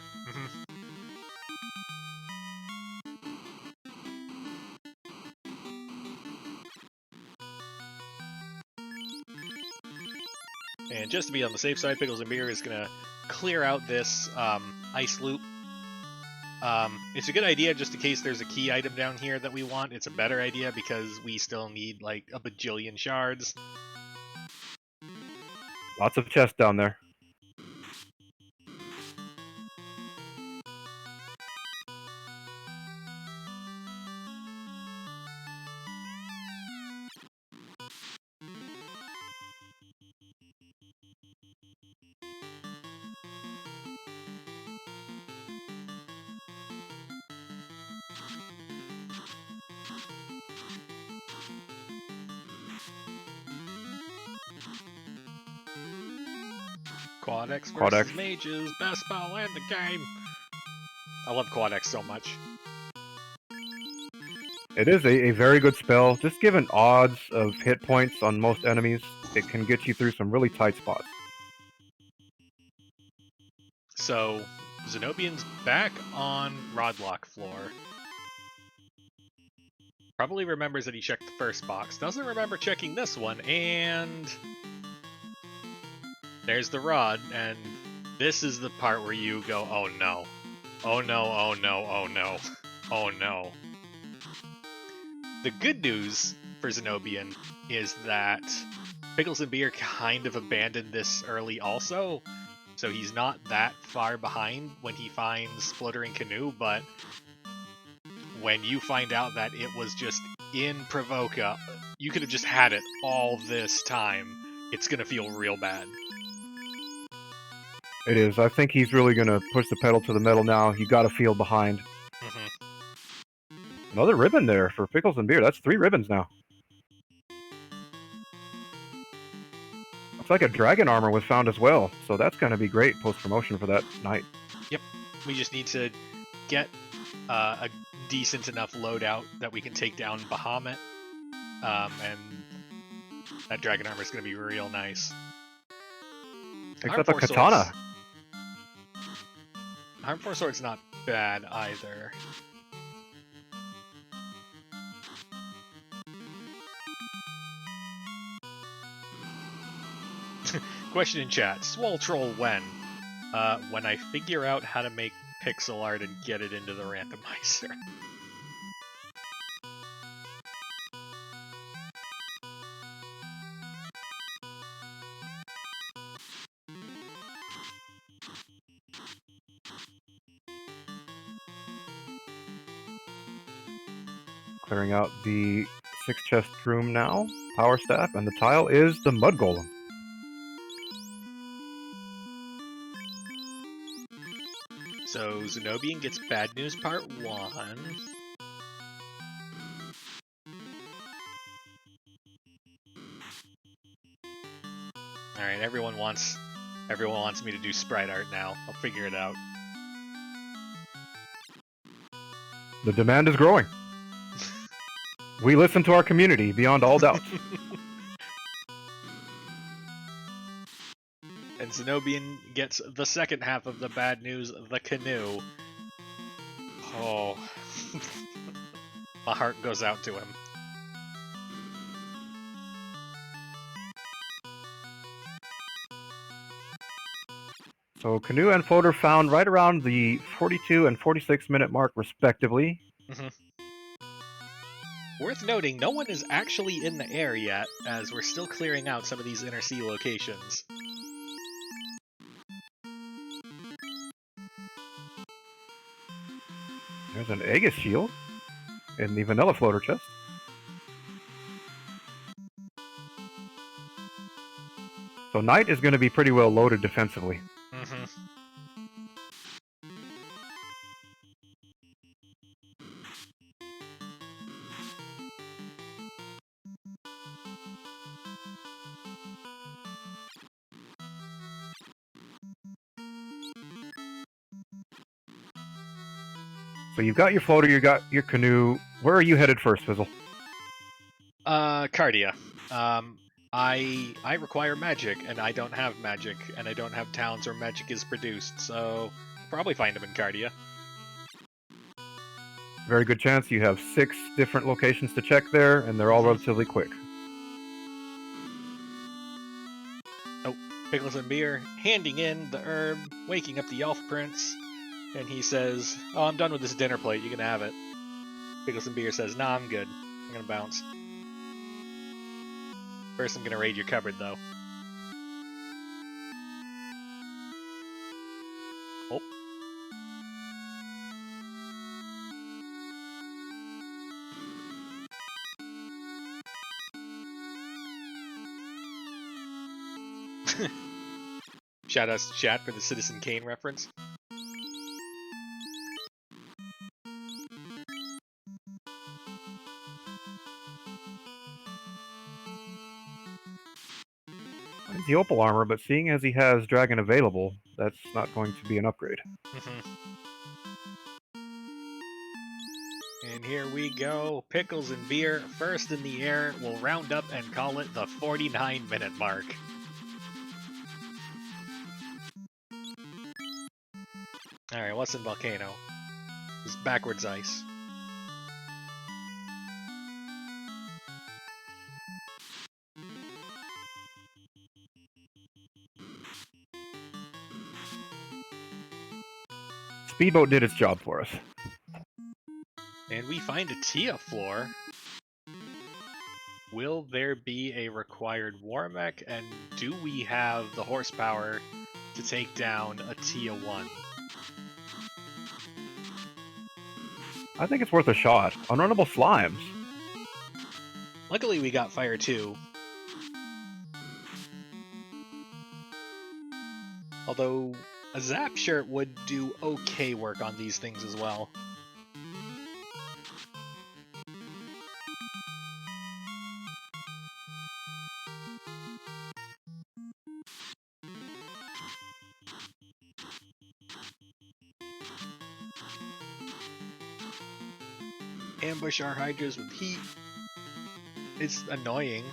Speaker 1: And just to be on the safe side, Pickles and Beer is going to clear out this ice loop. It's a good idea just in case there's a key item down here that we want. It's a better idea because we still need like a bajillion shards.
Speaker 2: Lots of chests down there.
Speaker 1: Quadex
Speaker 2: Quadex.
Speaker 1: versus Mages, best spell in the game. I love Quadex so much.
Speaker 2: It is a very good spell. Just given odds of hit points on most enemies, it can get you through some really tight spots.
Speaker 1: So, Zen0bian's back on Rodlock floor. Probably remembers that he checked the first box. Doesn't remember checking this one, and there's the rod, and this is the part where you go, oh no. Oh no, oh no, oh no. Oh no. The good news for Zen0bian is that Pickles and Beer kind of abandoned this early also, so he's not that far behind when he finds Fluttering Canoe, but when you find out that it was just in Provoca, you could have just had it all this time, it's gonna feel real bad.
Speaker 2: It is. I think he's really going to push the pedal to the metal now. You got to feel behind. Another ribbon there for Pickles and Beer. That's 3 ribbons now. Looks like a dragon armor was found as well, so that's going to be great post-promotion for that knight.
Speaker 1: Yep. We just need to get a decent enough loadout that we can take down Bahamut, and that dragon armor is going to be real nice.
Speaker 2: Picks up a katana.
Speaker 1: Harm 4 Sword's not bad either. Question in chat. Swole Troll when? When I figure out how to make pixel art and get it into the randomizer.
Speaker 2: Clearing out the 6-chest room now. Power staff, and the tile is the mud golem.
Speaker 1: So Zen0bian gets bad news part 1. Alright, everyone wants me to do sprite art now. I'll figure it out.
Speaker 2: The demand is growing. We listen to our community beyond all doubt.
Speaker 1: And Zen0bian gets the second half of the bad news, the canoe. Oh. My heart goes out to him.
Speaker 2: So canoe and floater found right around the 42 and 46 minute mark respectively.
Speaker 1: Worth noting, no one is actually in the air yet, as we're still clearing out some of these inner sea locations.
Speaker 2: There's an Aegis shield in the vanilla floater chest. So Knight is going to be pretty well loaded defensively. So you've got your floater, you got your canoe. Where are you headed first, Fizzle?
Speaker 1: Cardia. I require magic, and I don't have magic, and I don't have towns where magic is produced, so probably find them in Cardia.
Speaker 2: Very good chance. You have 6 different locations to check there, and they're all relatively quick.
Speaker 1: Oh, Pickles and Beer handing in the herb, waking up the elf prince, and he says, "Oh, I'm done with this dinner plate. You can have it." Pickles and Beer says, "Nah, I'm good. I'm gonna bounce. First, I'm gonna raid your cupboard, though." Oh. Shout out to chat for the Citizen Kane reference.
Speaker 2: The opal armor, but seeing as he has dragon available, that's not going to be an upgrade.
Speaker 1: And here we go. Pickles and Beer, first in the air. We'll round up and call it the 49-minute mark. Alright, what's in Volcano? It's backwards ice.
Speaker 2: Speedboat did its job for us.
Speaker 1: And we find a Tia floor. Will there be a required war mech? And do we have the horsepower to take down a Tia 1?
Speaker 2: I think it's worth a shot. Unrunnable slimes.
Speaker 1: Luckily we got fire too. Although a zap shirt would do okay work on these things as well. Ambush our hydras with heat. It's annoying,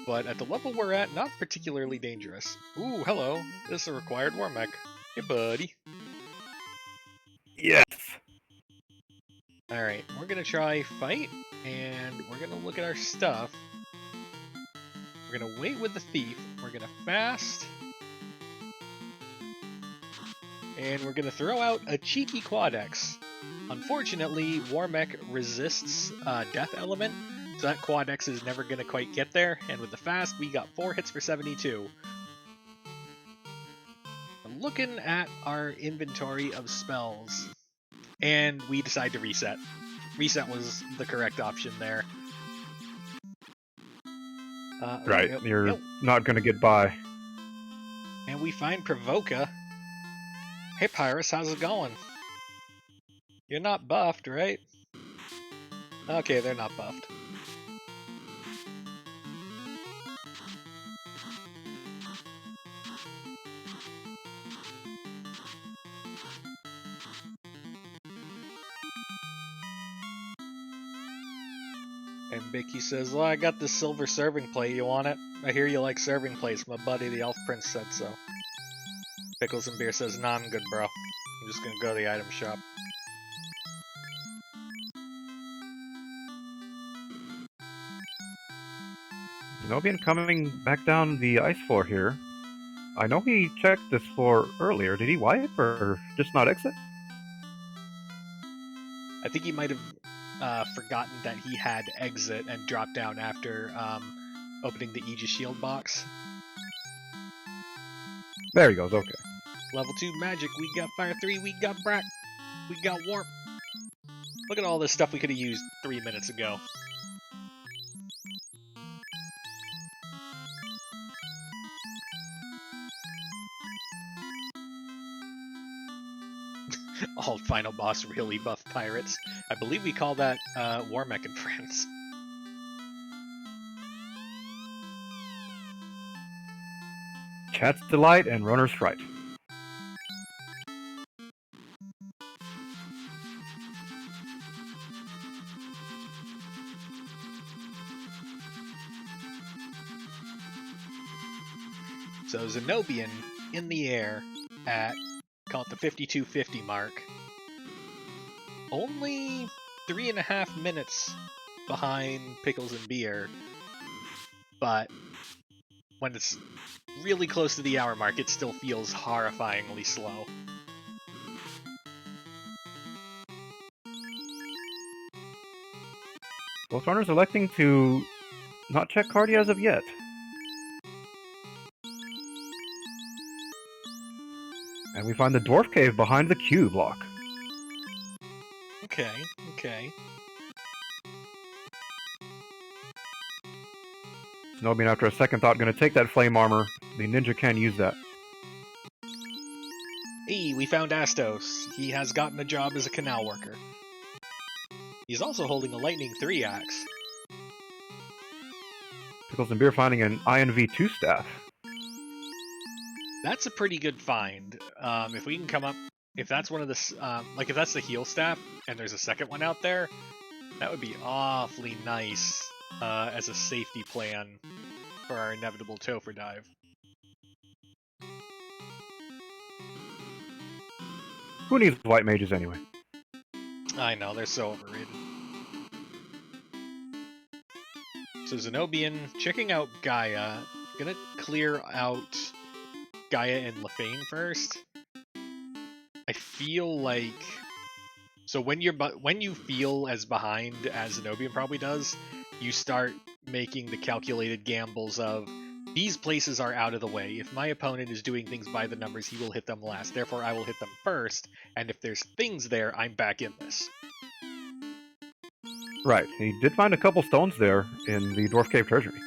Speaker 1: but at the level we're at, not particularly dangerous. Ooh, hello. This is a required war mech. Hey, buddy.
Speaker 2: Yes!
Speaker 1: Alright, we're gonna try fight, and we're gonna look at our stuff. We're gonna wait with the thief. We're gonna fast. And we're gonna throw out a cheeky Quadex. Unfortunately, Warmech resists Death Element, so that Quadex is never gonna quite get there, and with the fast, we got 4 hits for 72. I'm looking at our inventory of spells, and we decide to reset. Reset was the correct option there.
Speaker 2: Right, you're not gonna get by.
Speaker 1: And we find Provoca. Hey Pyrus, how's it going? You're not buffed, right? Okay, they're not buffed. And Bicky says, "Well, I got this silver serving plate. You want it? I hear you like serving plates. My buddy, the Elf Prince, said so." Pickles and Beer says, "Nah, I'm good, bro. I'm just gonna go to the item shop."
Speaker 2: Zen0bian coming back down the ice floor here. I know he checked this floor earlier. Did he wipe or just not exit?
Speaker 1: I think he might have forgotten that he had exit and dropped down after opening the Aegis Shield box.
Speaker 2: There he goes, okay.
Speaker 1: Level 2 magic, we got Fire 3, we got Brack, we got Warp. Look at all this stuff we could have used 3 minutes ago. All final boss really buff pirates. I believe we call that Warmech in France.
Speaker 2: Chat's delight and runner's fright.
Speaker 1: So Zen0bian in the air at, call it the 5250 mark. Only 3.5 minutes behind Pickles and Beer, but when it's really close to the hour mark, it still feels horrifyingly slow.
Speaker 2: Both runners electing to not check Cardi as of yet. And we find the dwarf cave behind the Q block.
Speaker 1: Okay, okay.
Speaker 2: Zen0bian, after a second thought, going to take that flame armor. The ninja can use that.
Speaker 1: Hey, we found Astos. He has gotten a job as a canal worker. He's also holding a Lightning 3 axe.
Speaker 2: Pickles and Beer finding an INV2 staff.
Speaker 1: That's a pretty good find. If we can come up, if that's one of the, like if that's the heal staff and there's a second one out there, that would be awfully nice as a safety plan for our inevitable Topher dive.
Speaker 2: Who needs white mages anyway?
Speaker 1: I know, they're so overrated. So Zen0bian checking out Gaia. Gonna clear out Gaia and Lefane first. I feel like, so when you feel as behind as Zen0bian probably does, you start making the calculated gambles of, these places are out of the way. If my opponent is doing things by the numbers, he will hit them last. Therefore, I will hit them first, and if there's things there, I'm back in this.
Speaker 2: Right. He did find a couple stones there in the dwarf cave treasury.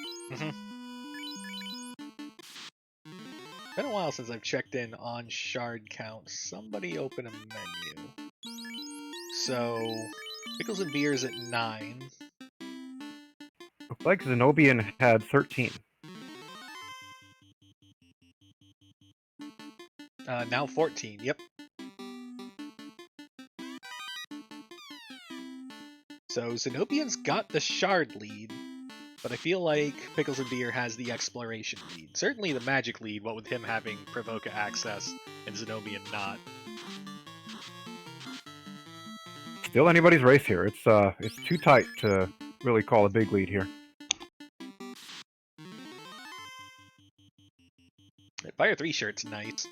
Speaker 1: Been a while since I've checked in on shard count. Somebody open a menu. So, Pickles and Beer's at 9.
Speaker 2: Looks like Zen0bian had 13.
Speaker 1: Now 14, yep. So Zen0bian's got the shard lead, but I feel like Pickles and Beer has the exploration lead. Certainly the magic lead, what with him having Provoca access and Zen0bian not.
Speaker 2: Still anybody's race here. It's too tight to really call a big lead here.
Speaker 1: That Fire 3 shirt's nice.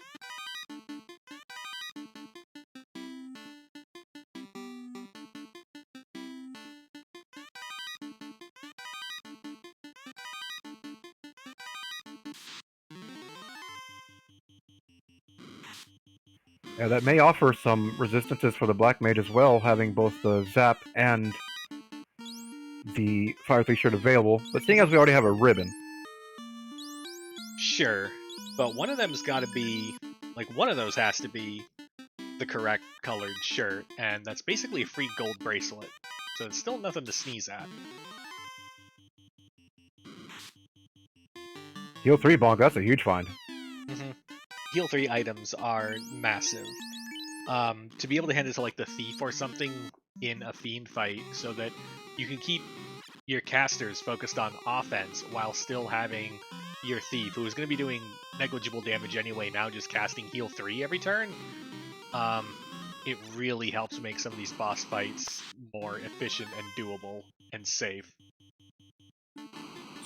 Speaker 2: Yeah, that may offer some resistances for the Black Mage as well, having both the Zap and the Fire 3 shirt available. But seeing as we already have a ribbon...
Speaker 1: Sure, but one of them's gotta be, like, one of those has to be the correct colored shirt, and that's basically a free gold bracelet. So it's still nothing to sneeze at.
Speaker 2: Heal 3 bonk, that's a huge find.
Speaker 1: Heal 3 items are massive. To be able to hand it to like the thief or something in a fiend fight so that you can keep your casters focused on offense while still having your thief, who is going to be doing negligible damage anyway, now just casting heal 3 every turn, it really helps make some of these boss fights more efficient and doable and safe.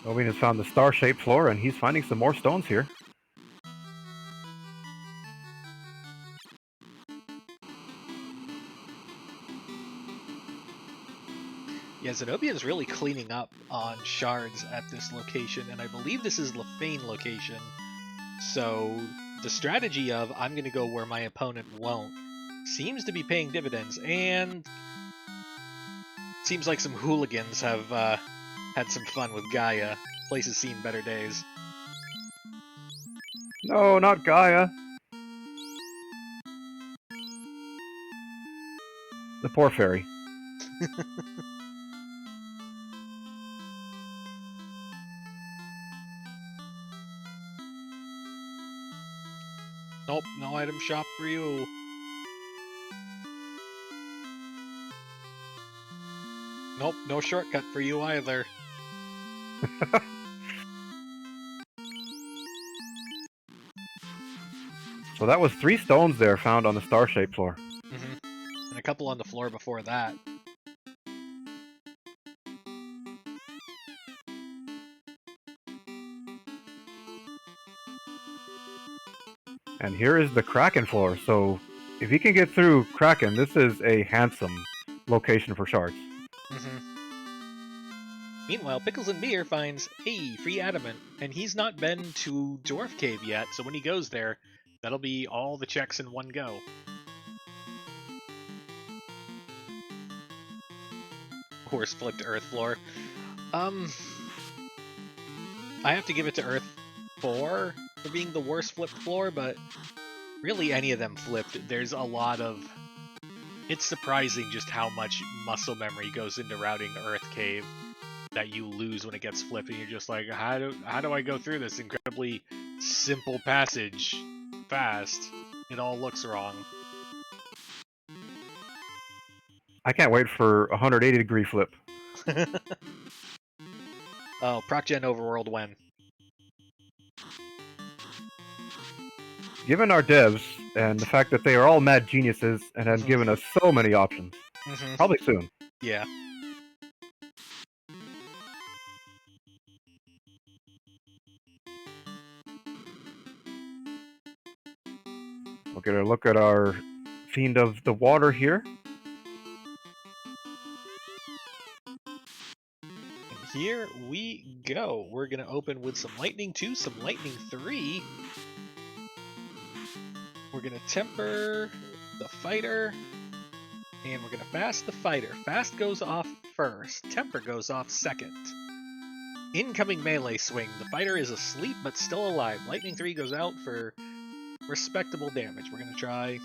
Speaker 2: Zen0bian has found the star-shaped floor, and he's finding some more stones here.
Speaker 1: Yeah, Zen0bian's really cleaning up on shards at this location, and I believe this is Lefane location. So the strategy of I'm going to go where my opponent won't seems to be paying dividends, and seems like some hooligans have had some fun with Gaia. Place has seen better days.
Speaker 2: No, not Gaia. The poor fairy.
Speaker 1: Nope, no item shop for you. Nope, no shortcut for you either.
Speaker 2: So that was 3 stones there found on the star-shaped floor.
Speaker 1: And a couple on the floor before that.
Speaker 2: And here is the Kraken floor. So if you can get through Kraken, this is a handsome location for shards.
Speaker 1: Meanwhile, picklesandbeer finds, hey, free adamant, and he's not been to Dwarf Cave yet, so when he goes there, that'll be all the checks in one go. Horse flipped Earth floor. I have to give it to Earth 4 for being the worst flipped floor, but really any of them flipped. There's a lot of... It's surprising just how much muscle memory goes into routing Earth Cave that you lose when it gets flipped, and you're just like, how do I go through this incredibly simple passage fast? It all looks wrong.
Speaker 2: I can't wait for a 180-degree flip.
Speaker 1: Oh, ProcGen Overworld when?
Speaker 2: Given our devs and the fact that they are all mad geniuses and have given us so many options, probably soon.
Speaker 1: Yeah.
Speaker 2: We'll get a look at our Fiend of the Water here.
Speaker 1: And here we go. We're going to open with some Lightning 2, some Lightning 3. We're going to temper the fighter, and we're going to fast the fighter. Fast goes off first, temper goes off second. Incoming melee swing. The fighter is asleep but still alive. Lightning 3 goes out for respectable damage. We're going to try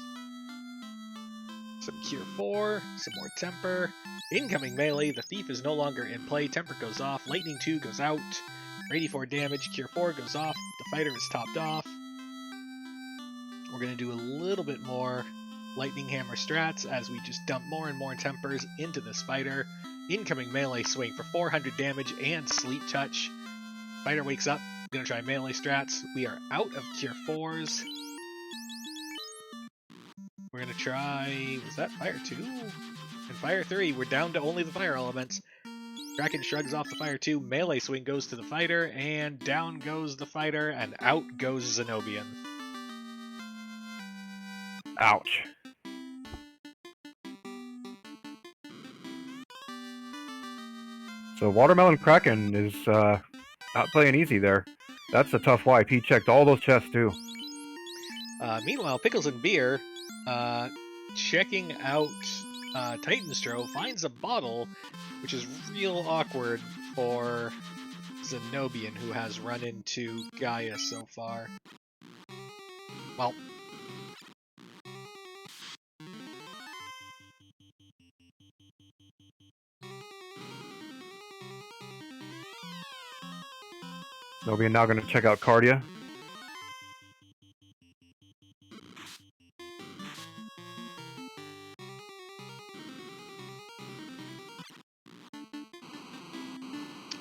Speaker 1: some Cure 4, some more temper. Incoming melee. The thief is no longer in play. Temper goes off. Lightning 2 goes out. 84 damage. Cure 4 goes off. The fighter is topped off. We're going to do a little bit more Lightning Hammer strats as we just dump more and more tempers into this fighter. Incoming melee swing for 400 damage and sleep touch. Fighter wakes up. We're going to try melee strats. We are out of Cure 4s. We're going to try... Was that Fire 2? And Fire 3. We're down to only the fire elements. Kraken shrugs off the Fire 2. Melee swing goes to the fighter. And down goes the fighter. And out goes Zen0bian.
Speaker 2: Ouch. So Watermelon Kraken is not playing easy there. That's a tough wipe. He checked all those chests too.
Speaker 1: Meanwhile, Picklesandbeer, checking out Titanstro, finds a bottle, which is real awkward for Zen0bian, who has run into Gaia so far. Well,
Speaker 2: Zen0bian now going to check out Cardia.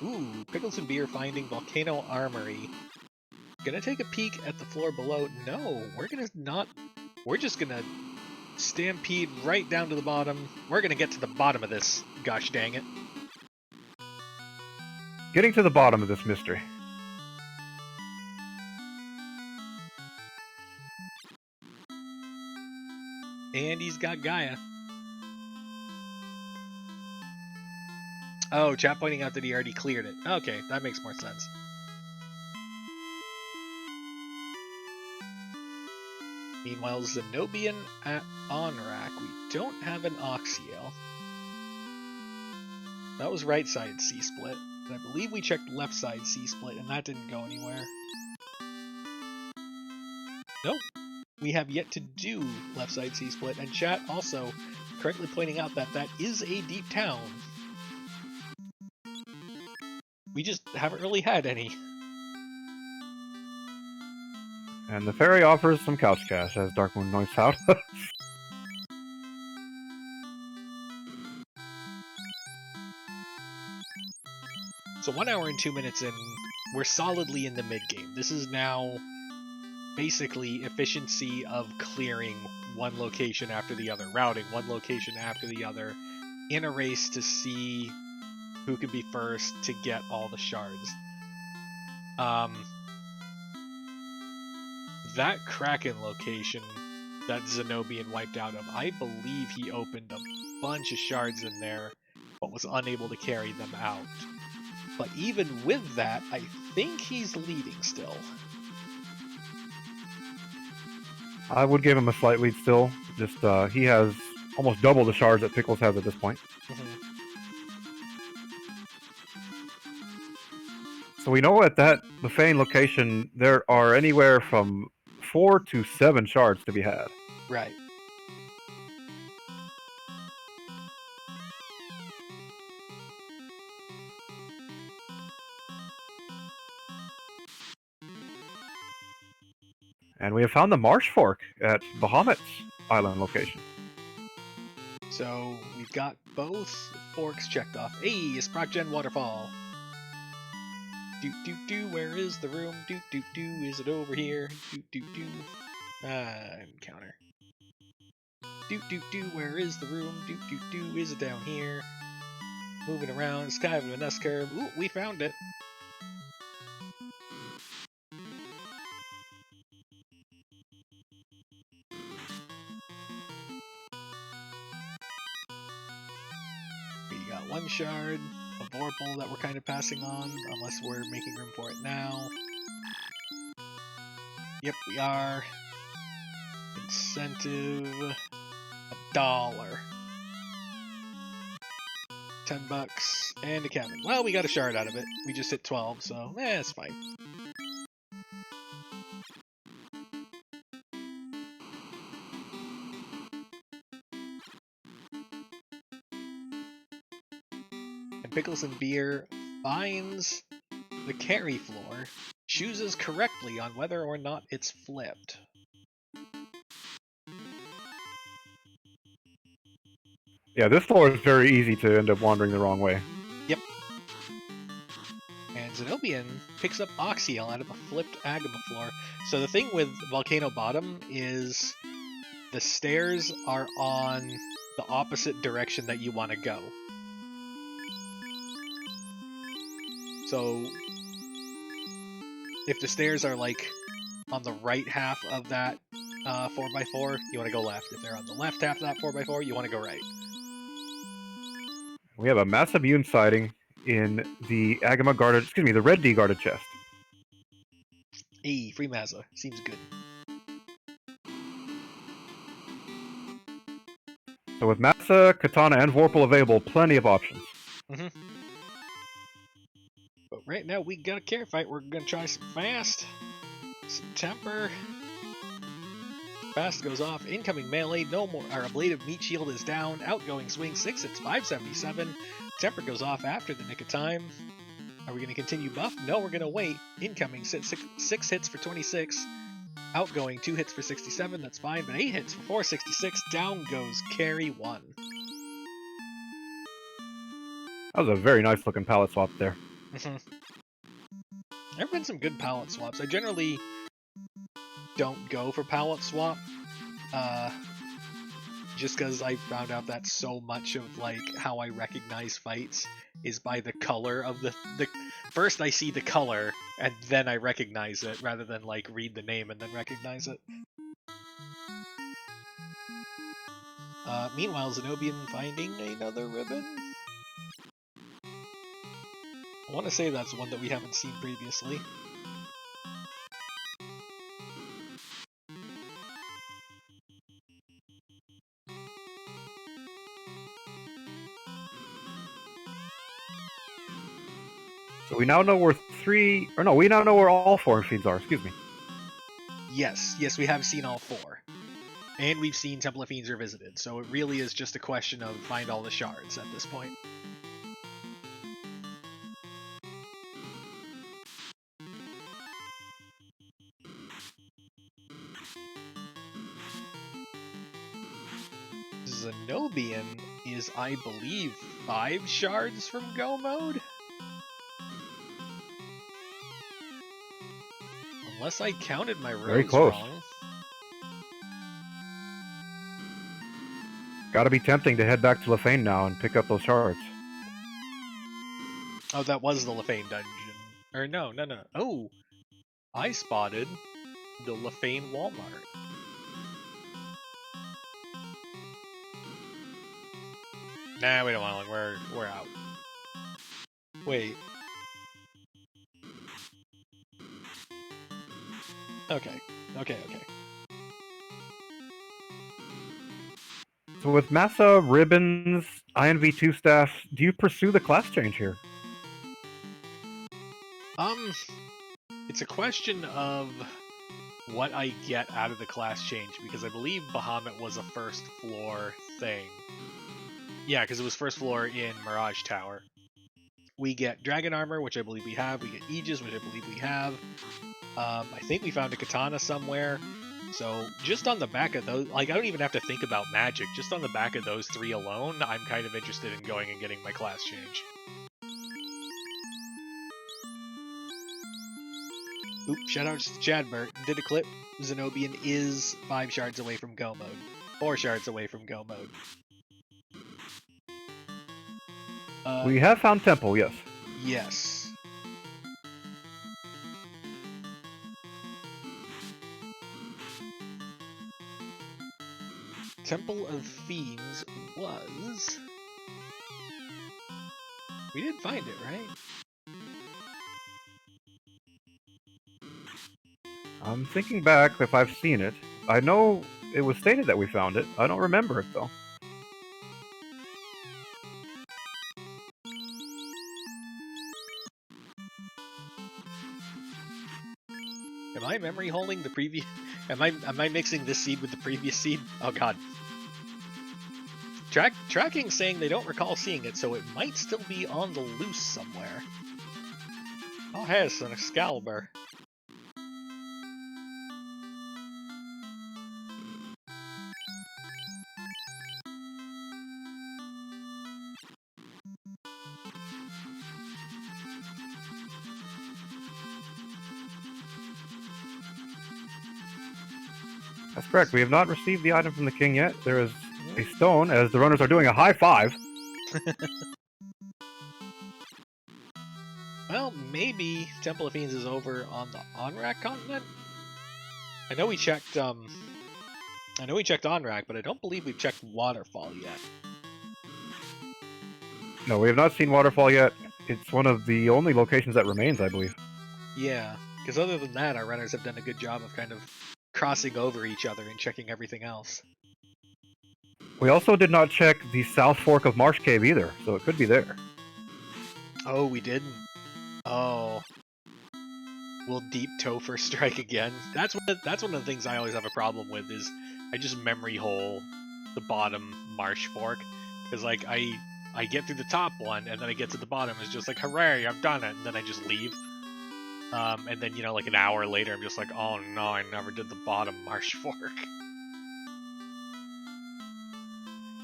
Speaker 1: ooh, Picklesandbeer finding Volcano Armory. Gonna take a peek at the floor below. No, we're just gonna stampede right down to the bottom. We're gonna get to the bottom of this, gosh dang it.
Speaker 2: Getting to the bottom of this mystery.
Speaker 1: And he's got Gaia. Oh, chat pointing out that he already cleared it. Okay, that makes more sense. Meanwhile, Zen0bian at on-rack. We don't have an Oxiel. That was right side C-split. And I believe we checked left side C-split, and that didn't go anywhere. Nope. We have yet to do left side C-split, and chat also correctly pointing out that that is a deep town. We just haven't really had any.
Speaker 2: And the fairy offers some couch cash, as Darkmoon points out.
Speaker 1: So 1 hour and 2 minutes in, we're solidly in the mid-game. This is now basically efficiency of clearing one location after the other, routing one location after the other, in a race to see who can be first to get all the shards. That Kraken location that Zen0bian wiped out of, I believe he opened a bunch of shards in there, but was unable to carry them out. But even with that, I think he's leading still.
Speaker 2: I would give him a slight lead still. Just he has almost double the shards that Pickles has at this point. So we know at that Buffet location there are anywhere from 4 to 7 shards to be had.
Speaker 1: Right.
Speaker 2: And we have found the Marsh Fork at Bahamut's island location.
Speaker 1: So we've got both forks checked off. Hey, a Sprockgen waterfall. Where is the room? Is it over here? Encounter. Where is the room? Is it down here? Moving around, it's kind of an S-curve. Ooh, we found it. We got one shard, a Vorpal that we're kind of passing on, unless we're making room for it now. Yep, we are. Incentive, $1. $10, and a cabin. Well, we got a shard out of it. We just hit 12, so it's fine. And picklesandbeer finds the carry floor, chooses correctly on whether or not it's flipped.
Speaker 2: Yeah, this floor is very easy to end up wandering the wrong way.
Speaker 1: Yep. And Zen0bian picks up Oxyel out of a flipped Agama floor. So the thing with Volcano Bottom is the stairs are on the opposite direction that you want to go. So if the stairs are like on the right half of that 4x4, you want to go left. If they're on the left half of that 4x4, you want to go right.
Speaker 2: We have a massive Yoon sighting in the Agama guarded, the Red D guarded chest.
Speaker 1: Hey, free Mazza. Seems good.
Speaker 2: So with Massa, Katana, and Vorpal available, plenty of options.
Speaker 1: But right now we got a care fight. We're gonna try some fast, some temper. Fast goes off. Incoming melee. No more. Our ablative meat shield is down. Outgoing swing 6 hits 577. Temper goes off after the nick of time. Are we going to continue buff? No, we're going to wait. Incoming 6 hits for 26. Outgoing 2 hits for 67. That's fine, but 8 hits for 466. Down goes carry 1.
Speaker 2: That was a very nice looking palette swap there.
Speaker 1: There have been some good palette swaps. I generally don't go for palette swap, just because I found out that so much of like how I recognize fights is by the color of the first I see the color and then I recognize it rather than like read the name and then recognize it. Meanwhile, Zen0bian finding another ribbon. I want to say that's one that we haven't seen previously.
Speaker 2: So we now know where we now know where all 4 feeds are, excuse me.
Speaker 1: Yes, we have seen all 4. And we've seen Temple of Fiends revisited, so it really is just a question of find all the shards at this point. Zen0bian is, I believe, 5 shards from go mode? Unless I counted my rows
Speaker 2: Very close.
Speaker 1: wrong.
Speaker 2: Gotta be tempting to head back to Lefane now and pick up those shards.
Speaker 1: Oh, that was the Lefane dungeon. Or no. Oh, I spotted the Lefane Walmart. Nah, we don't want to look. We're out. Wait. Okay.
Speaker 2: So with Massa, Ribbons, INV2 staff, do you pursue the class change here?
Speaker 1: It's a question of what I get out of the class change, because I believe Bahamut was a first floor thing. Yeah, because it was first floor in Mirage Tower. We get Dragon Armor, which I believe we have. We get Aegis, which I believe we have. I think we found a Katana somewhere. So just on the back of those, like, I don't even have to think about magic. Just on the back of those three alone, I'm kind of interested in going and getting my class change. Oop, shoutouts to Chadbert. Did a clip. Zen0bian is 5 shards away from go mode. 4 shards away from go mode.
Speaker 2: We have found Temple, yes.
Speaker 1: Yes. Temple of Fiends was... We did find it, right?
Speaker 2: I'm thinking back if I've seen it. I know it was stated that we found it. I don't remember it, though.
Speaker 1: Am I memory holding the previous... Am I mixing this seed with the previous seed? Oh god. Tracking saying they don't recall seeing it, so it might still be on the loose somewhere. Oh hey, it's an Excalibur.
Speaker 2: That's correct. We have not received the item from the king yet. There is a stone, as the runners are doing a high five.
Speaker 1: Well, maybe Temple of Fiends is over on the Onrak continent? I know we checked Onrak, but I don't believe we've checked Waterfall yet.
Speaker 2: No, we have not seen Waterfall yet. It's one of the only locations that remains, I believe.
Speaker 1: Yeah, because other than that, our runners have done a good job of kind of crossing over each other and checking everything else.
Speaker 2: We also did not check the South Fork of Marsh Cave either, so it could be there.
Speaker 1: Oh, we didn't? Oh. Will Deep Topher strike again? That's one of the things I always have a problem with, is I just memory hole the bottom Marsh Fork. Because, like, I get through the top one, and then I get to the bottom, it's just like, hooray, I've done it, and then I just leave. And then, you know, like an hour later, I'm just like, oh no, I never did the bottom Marsh Fork.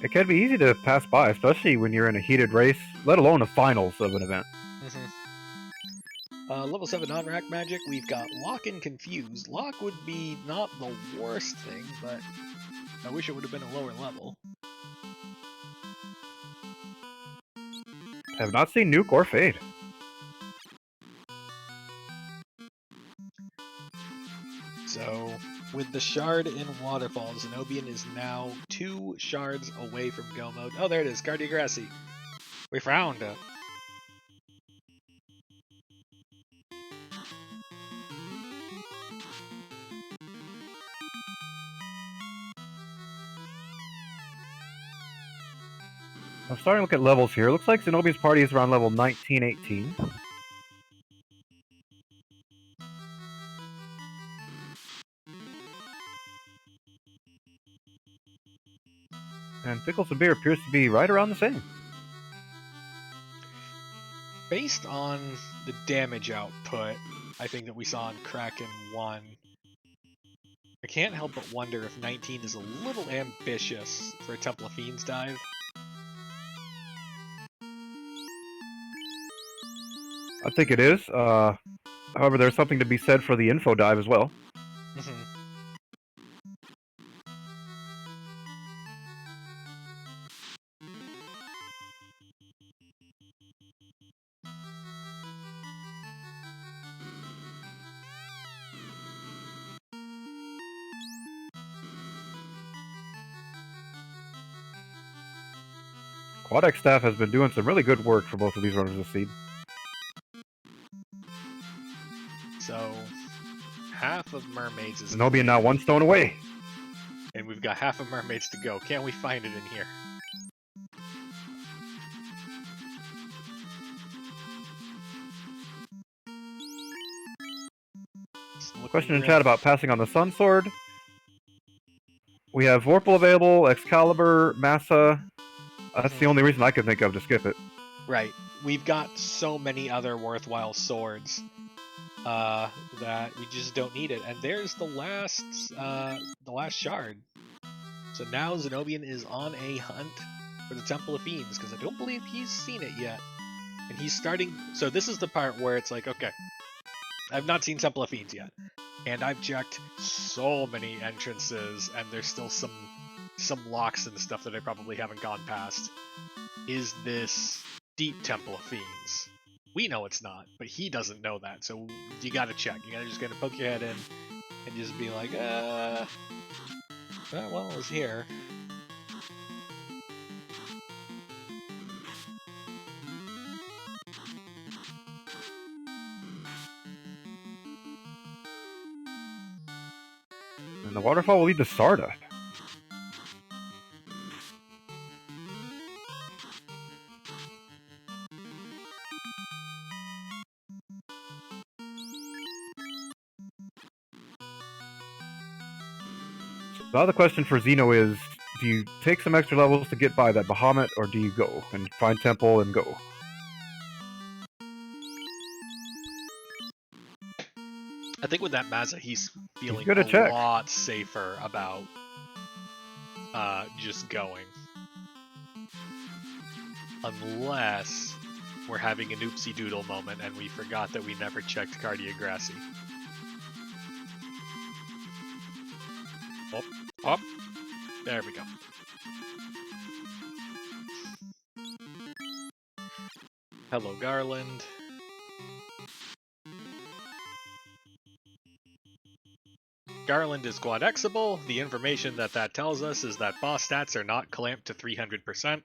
Speaker 2: It can be easy to pass by, especially when you're in a heated race, let alone the finals of an event.
Speaker 1: Level 7 on-rack magic, we've got Lock and Confuse. Lock would be not the worst thing, but I wish it would have been a lower level.
Speaker 2: Have not seen Nuke or Fade.
Speaker 1: So, with the shard in Waterfall, Zen0bian is now 2 shards away from go mode. Oh, there it is, Cardiograssi. We found it.
Speaker 2: I'm starting to look at levels here. Looks like Zen0bian's party is around level 1918. And picklesandbeer appears to be right around the same.
Speaker 1: Based on the damage output, I think that we saw in Kraken 1, I can't help but wonder if 19 is a little ambitious for a Temple of Fiends dive.
Speaker 2: I think it is. However, there's something to be said for the info dive as well.
Speaker 1: Mhm.
Speaker 2: Quadex staff has been doing some really good work for both of these runners this seed.
Speaker 1: So, half of mermaids is
Speaker 2: Zen0bian now 1 stone away.
Speaker 1: and we've got half of mermaids to go. Can't we find it in here?
Speaker 2: Question in chat about passing on the Sun Sword. We have Vorpal available, Excalibur, Massa. That's the only reason I could think of to skip it.
Speaker 1: Right. We've got so many other worthwhile swords that we just don't need it. And there's the last shard. So now Zen0bian is on a hunt for the Temple of Fiends, because I don't believe he's seen it yet. And he's starting... So this is the part where it's like, okay, I've not seen Temple of Fiends yet. And I've checked so many entrances, and there's still some locks and stuff that I probably haven't gone past. Is this deep Temple of Fiends? We know it's not, but he doesn't know that, so you gotta check. You gotta just gotta poke your head in and just be like, well, it's here.
Speaker 2: And the waterfall will lead to Sarda. So now the question for Zeno is, do you take some extra levels to get by that Bahamut, or do you go and find Temple and go?
Speaker 1: I think with that Mazza, he's feeling
Speaker 2: gonna
Speaker 1: a
Speaker 2: check.
Speaker 1: lot safer about just going. Unless we're having an oopsie doodle moment and we forgot that we never checked Cardiography. Up. There we go. Hello, Garland. Garland is quadexable. The information that tells us is that boss stats are not clamped to 300%.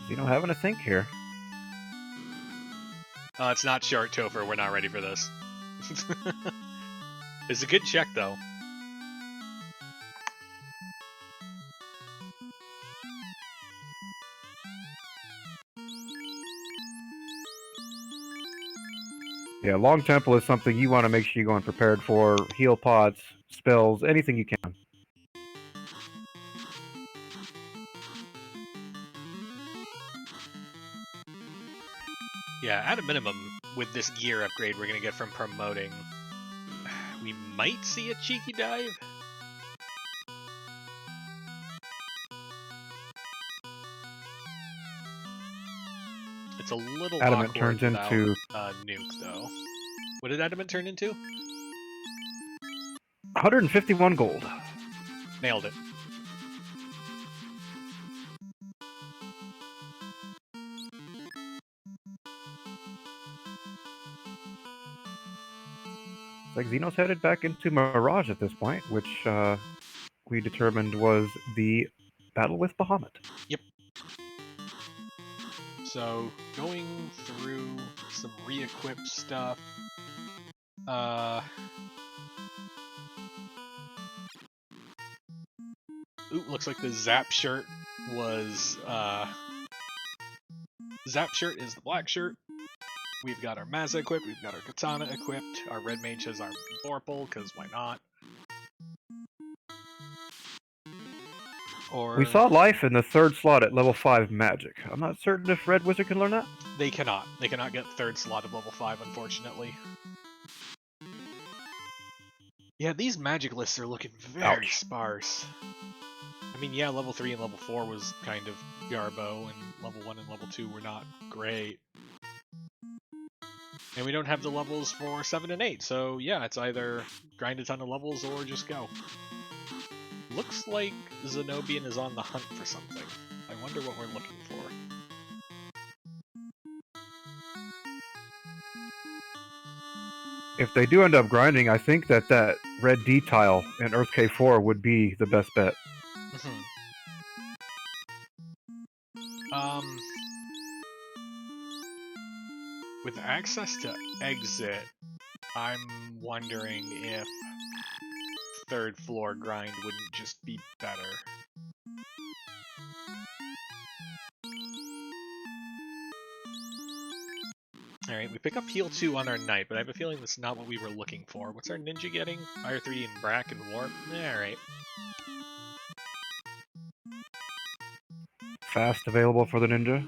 Speaker 2: Zeno having a think here.
Speaker 1: It's not short, Topher. We're not ready for this. It's a good check, though.
Speaker 2: Yeah, Long Temple is something you want to make sure you go in prepared for. Heal pods, spells, anything you can.
Speaker 1: Yeah, at a minimum, with this gear upgrade we're going to get from promoting, we might see a cheeky dive. It's a little
Speaker 2: Adamant
Speaker 1: awkward
Speaker 2: turns
Speaker 1: without
Speaker 2: into
Speaker 1: nuke, though. What did Adamant turn into?
Speaker 2: 151 gold.
Speaker 1: Nailed it.
Speaker 2: It's like Zeno's headed back into Mirage at this point, which we determined was the battle with Bahamut.
Speaker 1: Yep. So, going through some re-equip stuff. Ooh, looks like the Zap shirt was, Zap shirt is the black shirt. We've got our Mazza equipped, we've got our Katana equipped, our Red Mage has our Vorpal, because why not? Or...
Speaker 2: We saw life in the third slot at level 5 magic. I'm not certain if Red Wizard can learn that.
Speaker 1: They cannot. They cannot get third slot of level 5, unfortunately. Yeah, these magic lists are looking very sparse. I mean, yeah, level 3 and level 4 was kind of garbo, and level 1 and level 2 were not great. And we don't have the levels for 7 and 8, so yeah, it's either grind a ton of levels or just go. Looks like Zen0bian is on the hunt for something. I wonder what we're looking for.
Speaker 2: If they do end up grinding, I think that red D tile in Earth K4 would be the best bet.
Speaker 1: With access to exit, I'm wondering if third floor grind wouldn't just be better. Alright, we pick up heal 2 on our knight, but I have a feeling that's not what we were looking for. What's our ninja getting? Fire 3 and Brack and Warp? Alright.
Speaker 2: Fast available for the ninja.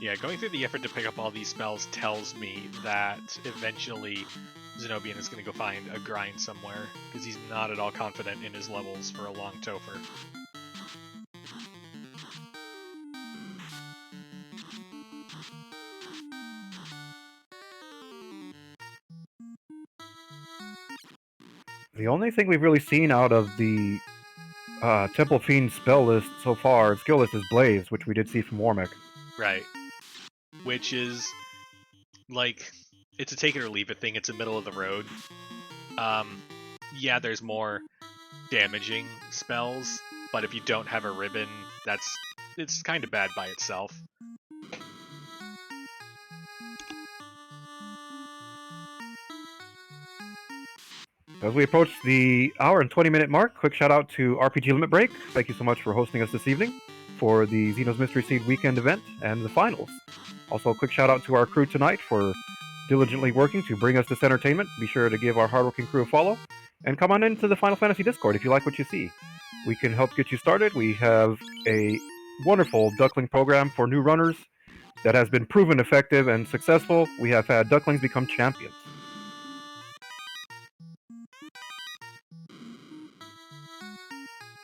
Speaker 1: Yeah, going through the effort to pick up all these spells tells me that eventually Zen0bian is going to go find a grind somewhere, because he's not at all confident in his levels for a long Topher.
Speaker 2: The only thing we've really seen out of the Temple Fiend spell list so far, skill list, is Blaze, which we did see from Warmick.
Speaker 1: Right. Which is, like, it's a take it or leave it thing. It's a middle of the road. Yeah, there's more damaging spells, but if you don't have a ribbon, it's kind of bad by itself.
Speaker 2: As we approach the hour and 20-minute mark, quick shout out to RPG Limit Break. Thank you so much for hosting us this evening for the Zen0's Mystery Seed weekend event and the finals. Also, a quick shout out to our crew tonight for diligently working to bring us this entertainment. Be sure to give our hardworking crew a follow and come on into the Final Fantasy Discord if you like what you see. We can help get you started. We have a wonderful Duckling program for new runners that has been proven effective and successful. We have had Ducklings become champions.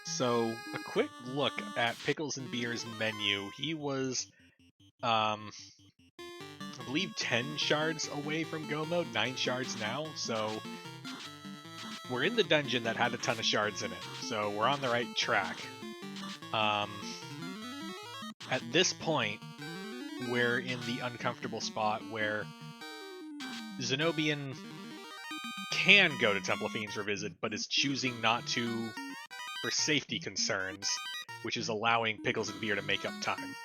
Speaker 1: So, a quick look at Pickles and Beer's menu. He was, I believe 10 shards away from go mode, 9 shards now, so we're in the dungeon that had a ton of shards in it, so we're on the right track. At this point, we're in the uncomfortable spot where Zen0bian can go to Temple of Fiends Revisit, but is choosing not to for safety concerns, which is allowing Pickles and Beer to make up time.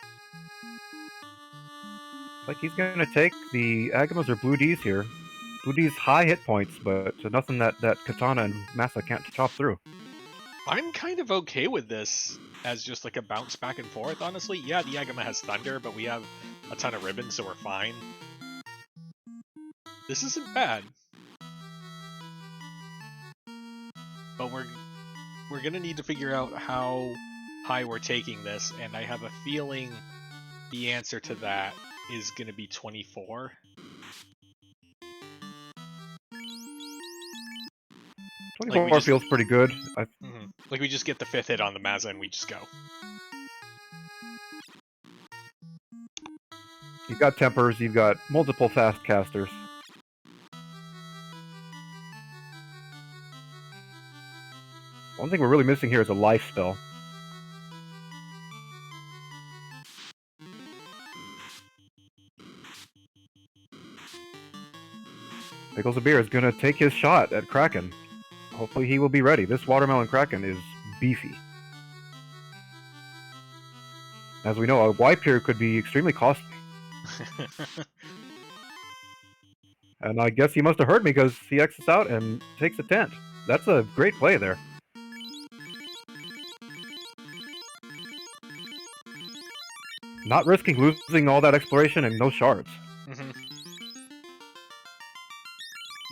Speaker 2: Like he's going to take the Agamas or Blue D's here. Blue D's high hit points, but nothing that Katana and Massa can't chop through.
Speaker 1: I'm kind of okay with this as just like a bounce back and forth, honestly. Yeah, the Agama has Thunder, but we have a ton of ribbons, so we're fine. This isn't bad. But we're gonna need to figure out how high we're taking this, and I have a feeling the answer to that is gonna be 24.
Speaker 2: 24
Speaker 1: like
Speaker 2: feels pretty good.
Speaker 1: Like we just get the 5th hit on the Mazza and we just go.
Speaker 2: You've got Tempers, you've got multiple fast casters. One thing we're really missing here is a life spell. Pickles of Beer is going to take his shot at Kraken. Hopefully he will be ready. This Watermelon Kraken is beefy. As we know, a wipe here could be extremely costly. And I guess he must have heard me because he exits out and takes a tent. That's a great play there. Not risking losing all that exploration and no shards.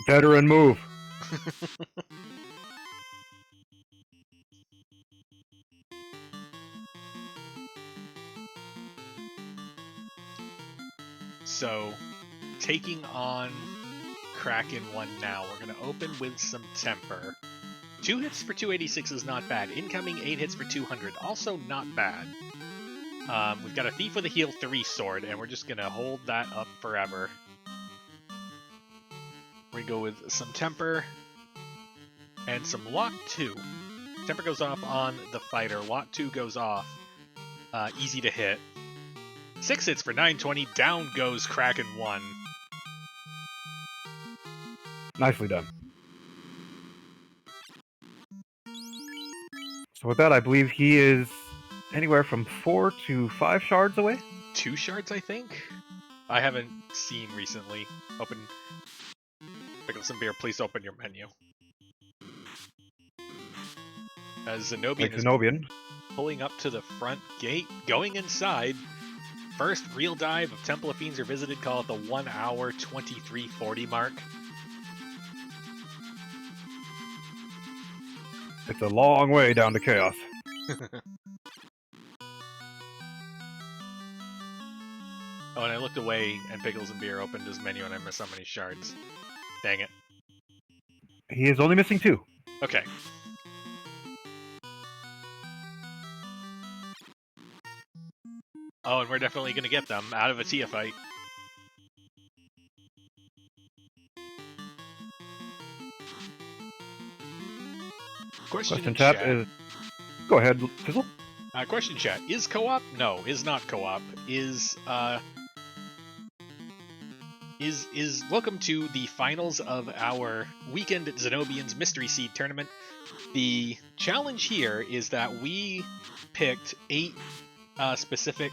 Speaker 2: Veteran move.
Speaker 1: So, taking on Kraken one now. We're going to open with some Temper. 2 hits for 286 is not bad. Incoming 8 hits for 200, also not bad. We've got a Thief with a heal 3 sword, and we're just going to hold that up forever. We go with some Temper and some Lock 2. Temper goes off on the fighter. Lock 2 goes off. Easy to hit. 6 hits for 920. Down goes Kraken 1.
Speaker 2: Nicely done. So with that, I believe he is anywhere from 4 to 5 shards away.
Speaker 1: 2 shards, I think? I haven't seen recently. Open. Pickles and Beer, please open your menu. Zen0bian is
Speaker 2: Zen0bian.
Speaker 1: pulling up to the front gate, going inside. First real dive of Temple of Fiends are visited, call it the 1 hour 23:40 mark.
Speaker 2: It's a long way down to chaos.
Speaker 1: Oh, and I looked away, and Pickles and Beer opened his menu, and I missed so many shards. Dang it.
Speaker 2: He is only missing 2.
Speaker 1: Okay. Oh, and we're definitely going to get them out of a Tia fight.
Speaker 2: Question chat is... Go ahead, Fizzle.
Speaker 1: Question chat. Is co-op? No, is not co-op. Is welcome to the finals of our weekend at Zen0bian's Mystery Seed Tournament. The challenge here is that we picked 8 specific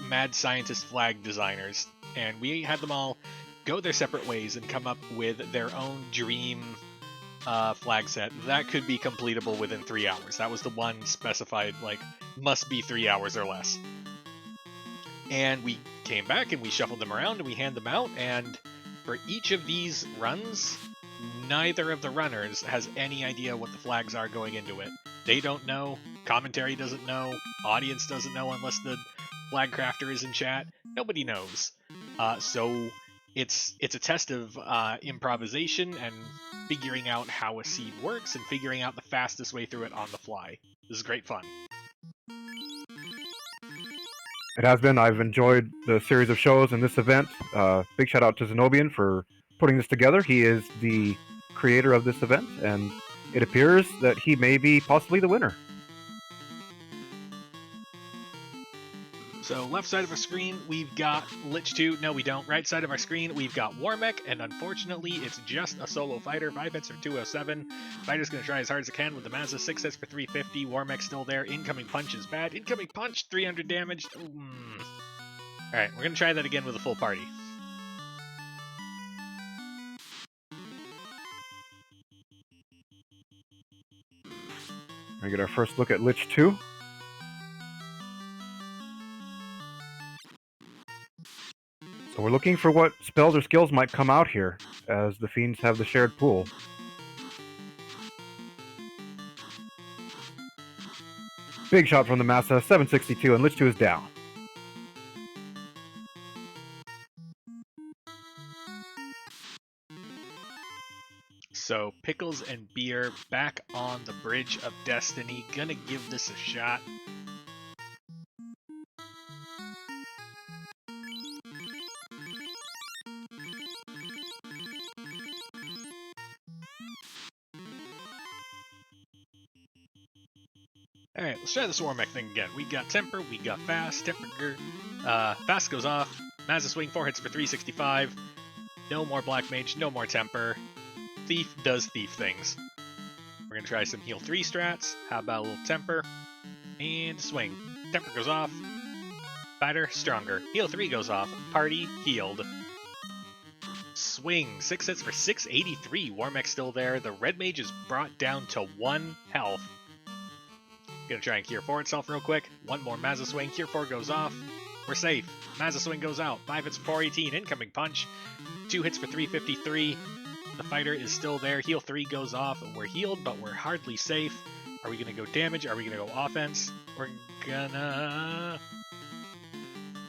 Speaker 1: mad scientist flag designers, and we had them all go their separate ways and come up with their own dream flag set that could be completable within 3 hours. That was the one specified, like, must be 3 hours or less. And we came back and we shuffled them around and we hand them out, and for each of these runs, neither of the runners has any idea what the flags are going into it. They don't know, commentary doesn't know, audience doesn't know unless the flag crafter is in chat. Nobody knows. So it's a test of improvisation and figuring out how a seed works and figuring out the fastest way through it on the fly. This is great fun.
Speaker 2: It has been. I've enjoyed the series of shows and this event. Big shout out to Zen0bian for putting this together. He is the creator of this event, and it appears that he may be possibly the winner.
Speaker 1: So left side of our screen, we've got Lich 2. No, we don't. Right side of our screen, we've got Warmech, and unfortunately, it's just a solo fighter. 5 hits for 207. Fighter's going to try as hard as it can with the Mazza. 6 hits for 350. Warmech's still there. Incoming punch is bad. Incoming punch, 300 damage. Alright, we're going to try that again with a full party.
Speaker 2: We get our first look at Lich 2. So we're looking for what spells or skills might come out here, as the Fiends have the shared pool. Big shot from the Massa, 762, and Lich 2 is down.
Speaker 1: So Pickles and Beer back on the Bridge of Destiny. Gonna give this a shot. Alright, let's try this Warmech thing again. We got Temper, we got Fast. Fast goes off. Mazza Swing, 4 hits for 365. No more Black Mage, no more Temper. Thief does thief things. We're gonna try some Heal 3 strats. How about a little Temper? And Swing. Temper goes off. Fighter, stronger. Heal 3 goes off. Party, healed. Swing, 6 hits for 683. Warmech's still there. The Red Mage is brought down to 1 health. Gonna try and Cure 4 itself real quick. One more Mazza Swing. Cure 4 goes off. We're safe. Mazza Swing goes out. 5 hits for 418. Incoming punch. 2 hits for 353. The fighter is still there. Heal 3 goes off. We're healed, but we're hardly safe. Are we gonna go damage? Are we gonna go offense? We're gonna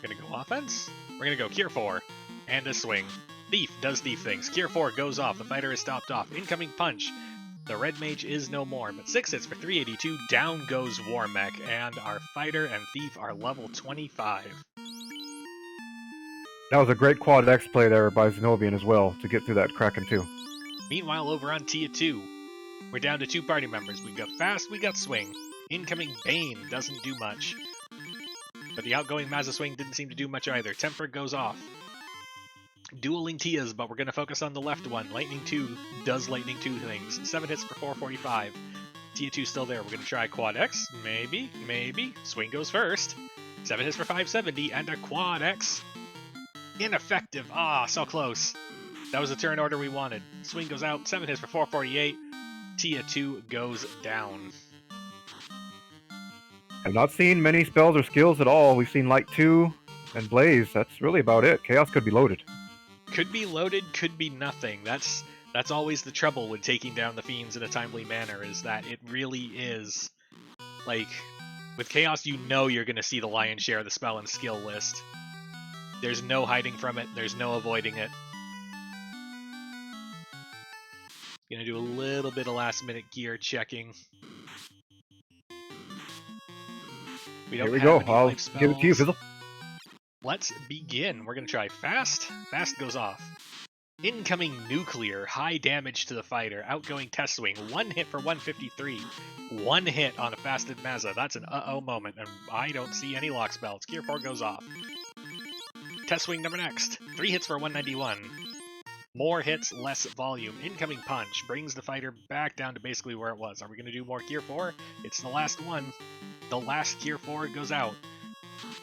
Speaker 1: We're gonna go offense. We're gonna go Cure 4 and a swing. Thief does thief things. Cure 4 goes off. The fighter is stopped off. Incoming punch. The red mage is no more, but 6 hits for 382. Down goes War Mech, and our fighter and thief are level 25.
Speaker 2: That was a great quad X play there by Zen0bian as well to get through that Kraken too.
Speaker 1: Meanwhile, over on Tier 2, we're down to 2 party members. We've got Fast, we got Swing. Incoming Bane doesn't do much. But the outgoing Mazza Swing didn't seem to do much either. Temper goes off. Dueling Tias, but we're going to focus on the left one. Lightning 2 does Lightning 2 things. 7 hits for 445. Tia 2 still there. We're going to try Quad X. Maybe, maybe. Swing goes first. 7 hits for 570 and a Quad X. Ineffective. Ah, so close. That was the turn order we wanted. Swing goes out. 7 hits for 448. Tia 2 goes down.
Speaker 2: I've not seen many spells or skills at all. We've seen Light 2 and Blaze. That's really about it. Chaos could be loaded.
Speaker 1: Could be loaded, could be nothing. That's always the trouble with taking down the fiends in a timely manner, is that it really is, like, with Chaos you know you're going to see the lion's share of the spell and skill list. There's no hiding from it, there's no avoiding it. Gonna do a little bit of last minute gear checking.
Speaker 2: Here we go. I'll give it to you, Fizzle.
Speaker 1: Let's begin. We're going to try Fast. Fast goes off. Incoming Nuclear. High damage to the fighter. Outgoing Test Swing. 1 hit for 153. 1 hit on a fasted Mazza. That's an uh-oh moment, and I don't see any lock spells. Gear 4 goes off. Test Swing number next. 3 hits for 191. More hits, less volume. Incoming Punch. Brings the fighter back down to basically where it was. Are we going to do more Gear 4? It's the last one. The last Gear 4 goes out.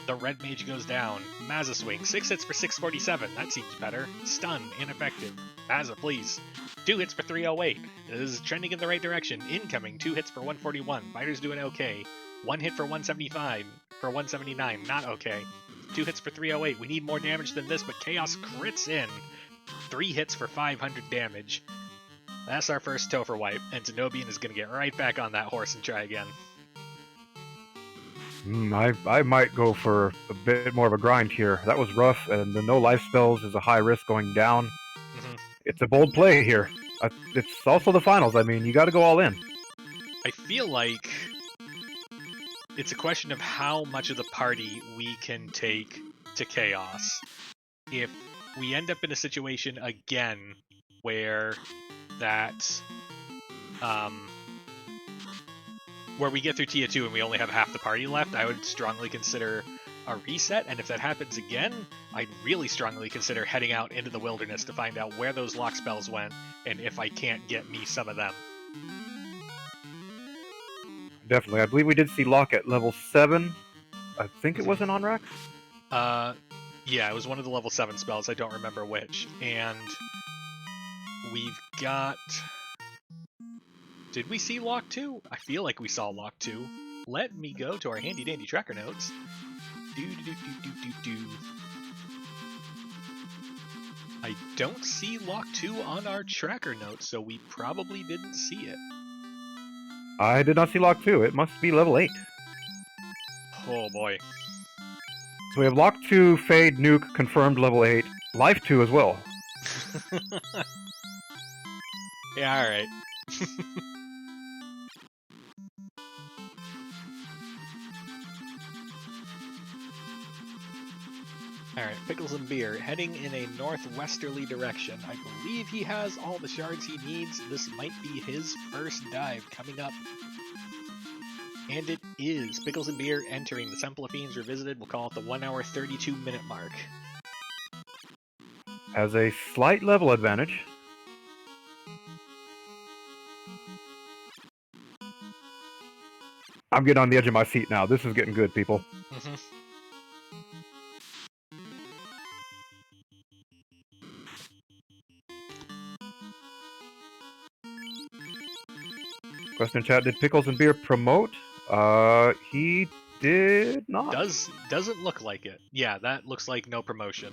Speaker 1: The red mage goes down. Mazza Swing, 6 hits for 647. That seems better. Stun, ineffective. Mazza, please. 2 hits for 308. This is trending in the right direction. Incoming, 2 hits for 141. Fighter's doing okay. 1 hit for 175. For 179, not okay. 2 hits for 308. We need more damage than this, but Chaos crits in. 3 hits for 500 damage. That's our first Topher wipe, and Zen0bian is going to get right back on that horse and try again.
Speaker 2: I might go for a bit more of a grind here. That was rough, and the no life spells is a high risk going down. It's a bold play here. It's also the finals. I mean, you got to go all in.
Speaker 1: I feel like it's a question of how much of the party we can take to Chaos. If we end up in a situation again where that where we get through Tia 2 and we only have half the party left, I would strongly consider a reset, and if that happens again, I'd really strongly consider heading out into the wilderness to find out where those lock spells went, and if I can't get me some of them.
Speaker 2: Definitely. I believe we did see lock at level 7. I think it was an on-rack?
Speaker 1: Yeah, it was one of the level 7 spells, I don't remember which, and we've got... Did we see Lock 2? I feel like we saw Lock 2. Let me go to our handy-dandy tracker notes. I don't see Lock 2 on our tracker notes, so we probably didn't see it.
Speaker 2: I did not see Lock 2. It must be level 8.
Speaker 1: Oh boy.
Speaker 2: So we have Lock 2, Fade, Nuke, confirmed level 8. Life 2 as well.
Speaker 1: Yeah, alright. Alright, Pickles and Beer, heading in a northwesterly direction. I believe he has all the shards he needs. This might be his first dive coming up. And it is. Pickles and Beer entering the Temple of Fiends Revisited. We'll call it the 1 hour 32 minute mark.
Speaker 2: Has a slight level advantage. I'm getting on the edge of my seat now. This is getting good, people. Question in chat, did Pickles and Beer promote? He did not.
Speaker 1: Doesn't look like it. Yeah, that looks like no promotion.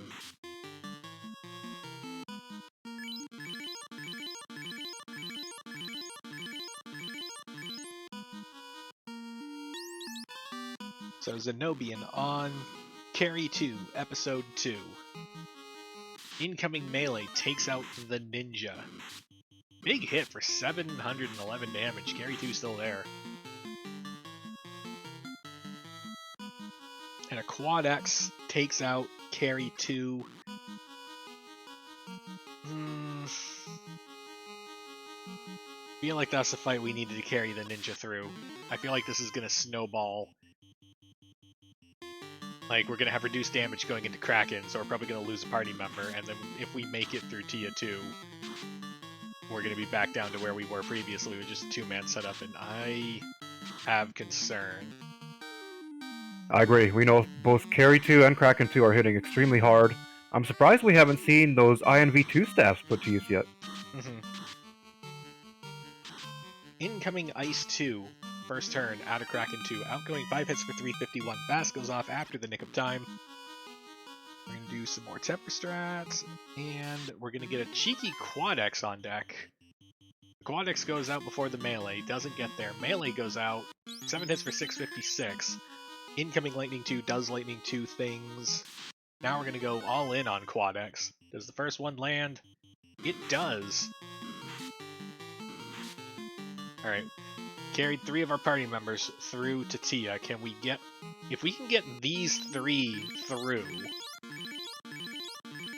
Speaker 1: So Zen0bian on Carry 2, Episode 2. Incoming melee takes out the ninja. Big hit for 711 damage. Carry 2 still there. And a Quad X takes out Carry 2. Feel like that's the fight we needed to carry the ninja through. I feel like this is going to snowball. Like, we're going to have reduced damage going into Kraken, so we're probably going to lose a party member, and then if we make it through Tia 2, we're going to be back down to where we were previously with just a two-man setup, and I have concern.
Speaker 2: I agree. We know both Carry 2 and Kraken 2 are hitting extremely hard. I'm surprised we haven't seen those INV2 staffs put to use yet.
Speaker 1: Incoming Ice 2. First turn, out of Kraken 2. Outgoing 5 hits for 351. Fast goes off after the nick of time. We're going to do some more Temper strats, and we're going to get a cheeky Quad X on deck. Quad X goes out before the melee, doesn't get there. Melee goes out, 7 hits for 656. Incoming Lightning 2 does Lightning 2 things. Now we're going to go all in on Quad X. Does the first one land? It does. Alright. Carried 3 of our party members through to Tia. Can we get... If we can get these 3 through,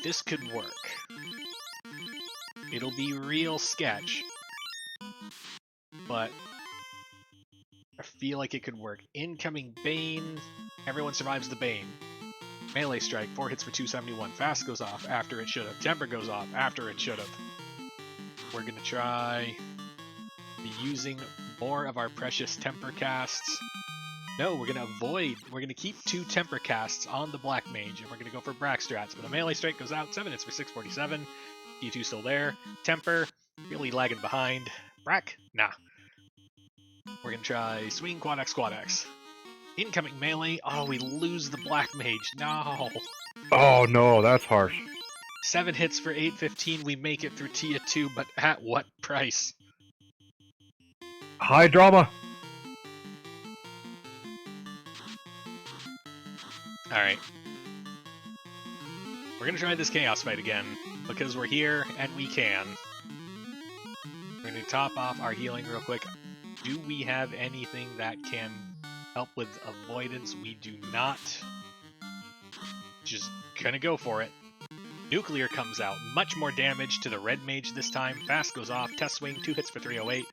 Speaker 1: this could work. It'll be real sketch, but I feel like it could work. Incoming Bane. Everyone survives the Bane. Melee strike, 4 hits for 271. Fast goes off after it should have. Temper goes off after it should have. We're going to try using more of our precious Temper casts. No, we're going to avoid. We're going to keep 2 Temper casts on the Black Mage, and we're going to go for Brack strats. But a melee strike goes out, 7 hits for 647. D2 still there. Temper, really lagging behind. Brack, nah. We're going to try Swing, Quad X, Quad X. Incoming melee. Oh, we lose the Black Mage. No.
Speaker 2: Oh no, that's harsh.
Speaker 1: 7 hits for 815. We make it through Tia 2, but at what price?
Speaker 2: High drama.
Speaker 1: Alright. We're going to try this Chaos fight again, because we're here and we can. We're going to top off our healing real quick. Do we have anything that can help with avoidance? We do not. Just gonna go for it. Nuclear comes out. Much more damage to the red mage this time. Fast goes off. Test swing. 2 hits for 308.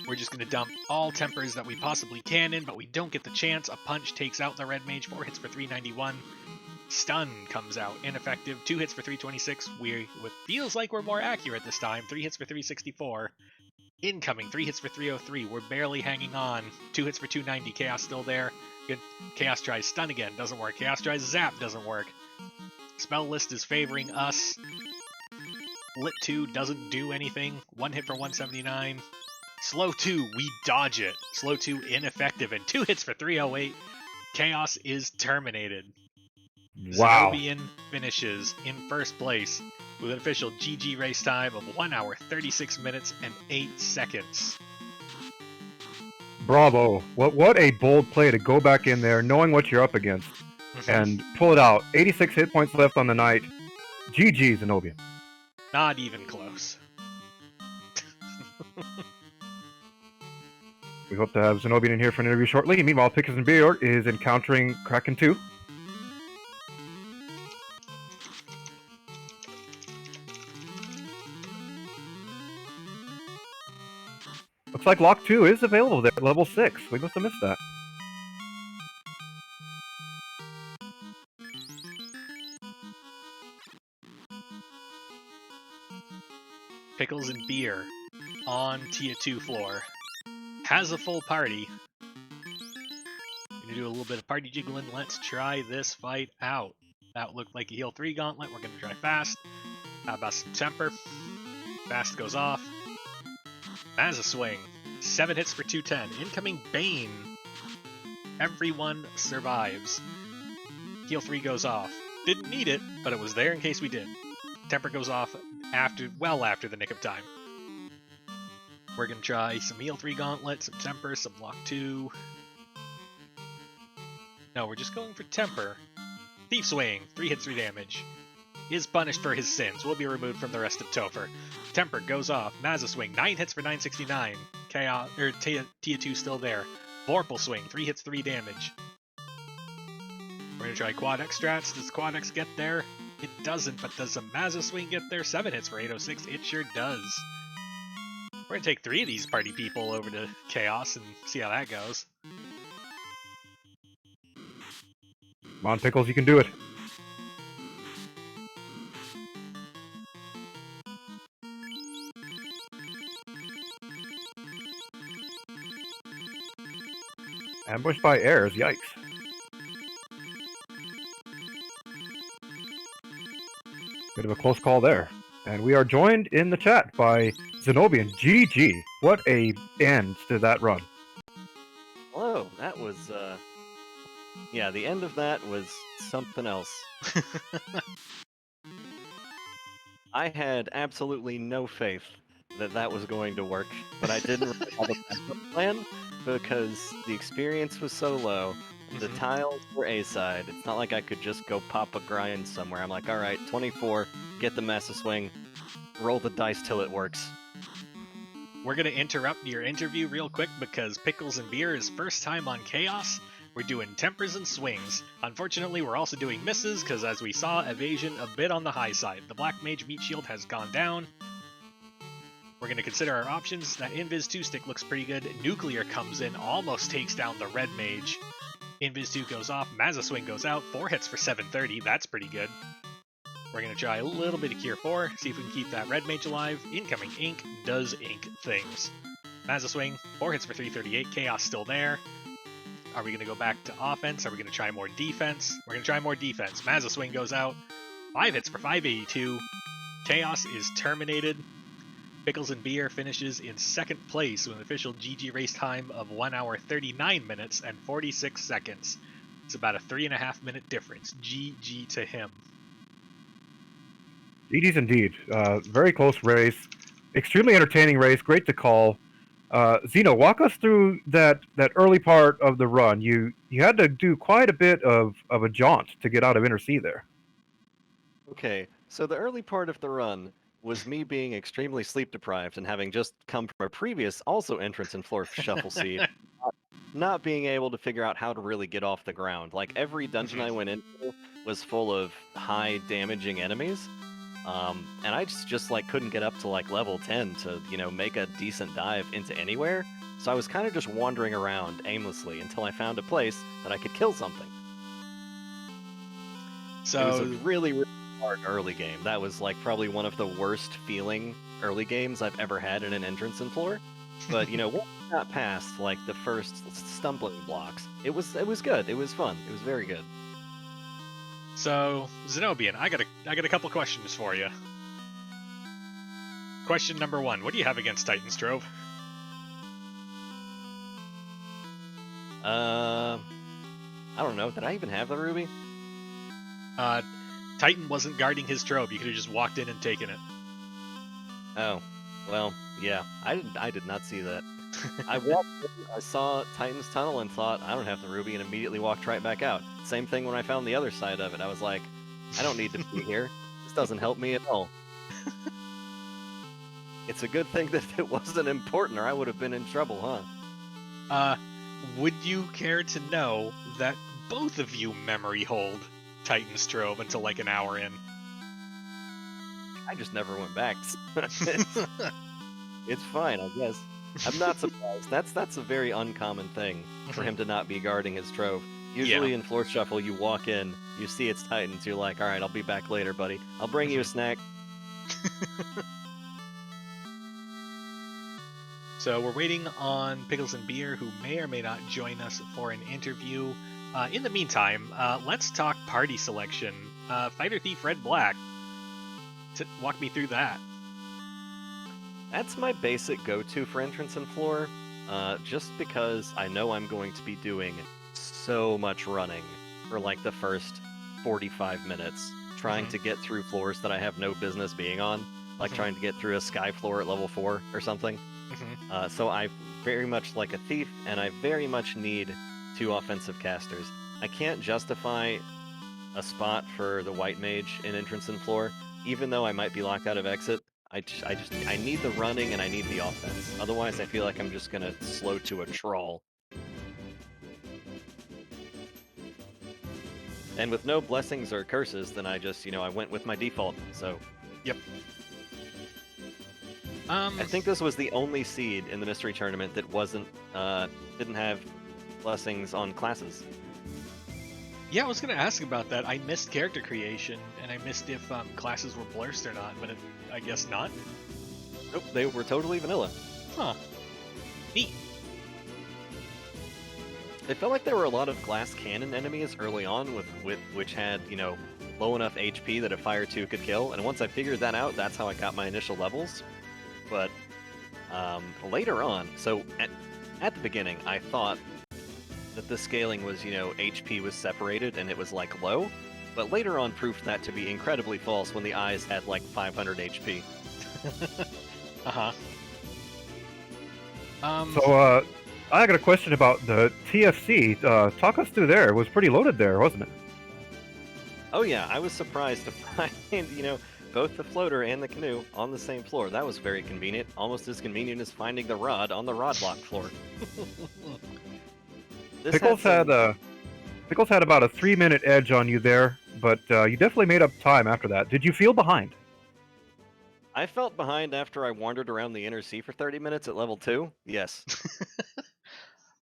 Speaker 1: We're just gonna dump all tempers that we possibly can in, but we don't get the chance. A punch takes out the red mage. 4 hits for 391. Stun comes out. Ineffective. 2 hits for 326. It feels like we're more accurate this time. 3 hits for 364. Incoming, 3 hits for 303. We're barely hanging on. 2 hits for 290. Chaos still there. Good. Chaos tries stun again. Doesn't work. Chaos tries zap. Doesn't work. Spell list is favoring us. Lit 2 doesn't do anything. 1 hit for 179. Slow 2, we dodge it. Slow 2 ineffective. And 2 hits for 308. Chaos is terminated.
Speaker 2: Wow.
Speaker 1: Zen0bian finishes in first place with an official GG race time of 1 hour, 36 minutes, and 8 seconds.
Speaker 2: Bravo. What a bold play to go back in there, knowing what you're up against, and pull it out. 86 hit points left on the night. GG, Zen0bian.
Speaker 1: Not even close.
Speaker 2: We hope to have Zen0bian in here for an interview shortly. Meanwhile, picklesandbeer is encountering Kraken 2. Looks like Lock 2 is available there at level 6. We must have missed that.
Speaker 1: Pickles and Beer on Tia 2 floor. Has a full party. Gonna do a little bit of party jiggling. Let's try this fight out. That looked like a heal 3 gauntlet. We're gonna try fast. How about some temper? Fast goes off. As a swing. 7 hits for 210. Incoming Bane. Everyone survives. Heal 3 goes off. Didn't need it, but it was there in case we did. Temper goes off well after the nick of time. We're going to try some heal 3 gauntlet, some temper, some lock 2. No, we're just going for Temper. Thief Swing, 3 hits, 3 damage. Is punished for his sins. Will be removed from the rest of Topher. Temper goes off. Mazza Swing, 9 hits for 969. Chaos, Tia 2 still there. Vorpal Swing, 3 hits, 3 damage. We're gonna try Quad X strats. Does Quad X get there? It doesn't, but does a Mazza Swing get there? 7 hits for 806. It sure does. We're gonna take 3 of these party people over to Chaos and see how that goes.
Speaker 2: Come on, Pickles, you can do it. Ambushed by airs, yikes. Bit of a close call there. And we are joined in the chat by Zen0bian. GG. What a end to that run.
Speaker 3: Hello, that was, yeah, the end of that was something else. I had absolutely no faith that that was going to work, but I didn't really have a backup plan because the experience was so low. The tiles were A-side. It's not like I could just go pop a grind somewhere. I'm like, alright, 24, get the Massa Swing, roll the dice till it works.
Speaker 1: We're going to interrupt your interview real quick because Pickles and Beer is first time on Chaos. We're doing Tempers and Swings. Unfortunately, we're also doing misses because, as we saw, Evasion a bit on the high side. The Black Mage Meat Shield has gone down. We're going to consider our options. That Invis 2 stick looks pretty good. Nuclear comes in, almost takes down the Red Mage. Invis 2 goes off, Mazza Swing goes out, 4 hits for 730, that's pretty good. We're going to try a little bit of Cure 4, see if we can keep that Red Mage alive. Incoming Ink does Ink things. Mazza Swing, 4 hits for 338, Chaos still there. Are we going to go back to offense? Are we going to try more defense? We're going to try more defense. Mazza Swing goes out, 5 hits for 582. Chaos is terminated. Pickles and Beer finishes in second place with an official GG race time of 1 hour 39 minutes and 46 seconds. It's about a 3.5 minute difference. GG to him.
Speaker 2: GG's indeed. Very close race. Extremely entertaining race. Great to call. Zeno, walk us through that early part of the run. You had to do quite a bit of a jaunt to get out of Inner C there.
Speaker 3: Okay, so the early part of the run was me being extremely sleep deprived and having just come from a previous also entrance in Floor Shuffle C, not being able to figure out how to really get off the ground. Like every dungeon I went into was full of high damaging enemies, and I just like couldn't get up to like level 10 to make a decent dive into anywhere. So I was kind of just wandering around aimlessly until I found a place that I could kill something.
Speaker 1: So
Speaker 3: it was a really, really hard early game. That was like probably one of the worst feeling early games I've ever had in an entrance in Floor. But once I got past like the first stumbling blocks, it was good. It was fun. It was very good.
Speaker 1: So Zen0bian, I got a couple questions for you. Question number 1: what do you have against Titan's Trove?
Speaker 3: I don't know. Did I even have the ruby?
Speaker 1: Titan wasn't guarding his trove. You could have just walked in and taken it.
Speaker 3: Oh, well, yeah. I did not see that. I walked in, I saw Titan's Tunnel and thought, I don't have the ruby, and immediately walked right back out. Same thing when I found the other side of it. I was like, I don't need to be here. This doesn't help me at all. It's a good thing that it wasn't important, or I would have been in trouble, huh?
Speaker 1: Would you care to know that both of you memory hold Titan's Trove until like an hour in?
Speaker 3: I just never went back. It's fine, I guess. I'm not surprised. That's a very uncommon thing for him to not be guarding his trove. Usually in Floor Shuffle, you walk in, you see it's Titans, you're like, alright, I'll be back later, buddy. I'll bring you a snack.
Speaker 1: So we're waiting on Pickles and Beer, who may or may not join us for an interview. In the meantime, let's talk party selection. Fighter Thief Red Black. Walk me through that.
Speaker 3: That's my basic go-to for entrance and floor, just because I know I'm going to be doing so much running for like the first 45 minutes, trying to get through floors that I have no business being on, like trying to get through a sky floor at level 4 or something. So I very much like a thief, and I very much need 2 offensive casters. I can't justify a spot for the white mage in entrance and floor, even though I might be locked out of exit. I need the running and I need the offense. Otherwise, I feel like I'm just gonna slow to a troll. And with no blessings or curses, then I just, I went with my default. So,
Speaker 1: Yep.
Speaker 3: I think this was the only seed in the mystery tournament that didn't have blessings on classes.
Speaker 1: Yeah, I was gonna ask about that. I missed character creation, and I missed if classes were blessed or not, but I guess not.
Speaker 3: Nope, they were totally vanilla.
Speaker 1: Huh. Neat.
Speaker 3: It felt like there were a lot of glass cannon enemies early on, with which had low enough HP that a fire 2 could kill. And once I figured that out, that's how I got my initial levels. But later on, so at the beginning, I thought that the scaling was, HP was separated and it was like low, but later on proved that to be incredibly false when the eyes had like 500 HP.
Speaker 1: Uh-huh.
Speaker 2: So, I got a question about the TFC. Talk us through there. It was pretty loaded there, wasn't it?
Speaker 3: Oh yeah, I was surprised to find, both the floater and the canoe on the same floor. That was very convenient. Almost as convenient as finding the rod on the rod block floor.
Speaker 2: Pickles had about a 3-minute edge on you there, but you definitely made up time after that. Did you feel behind?
Speaker 3: I felt behind after I wandered around the inner sea for 30 minutes at level 2. Yes.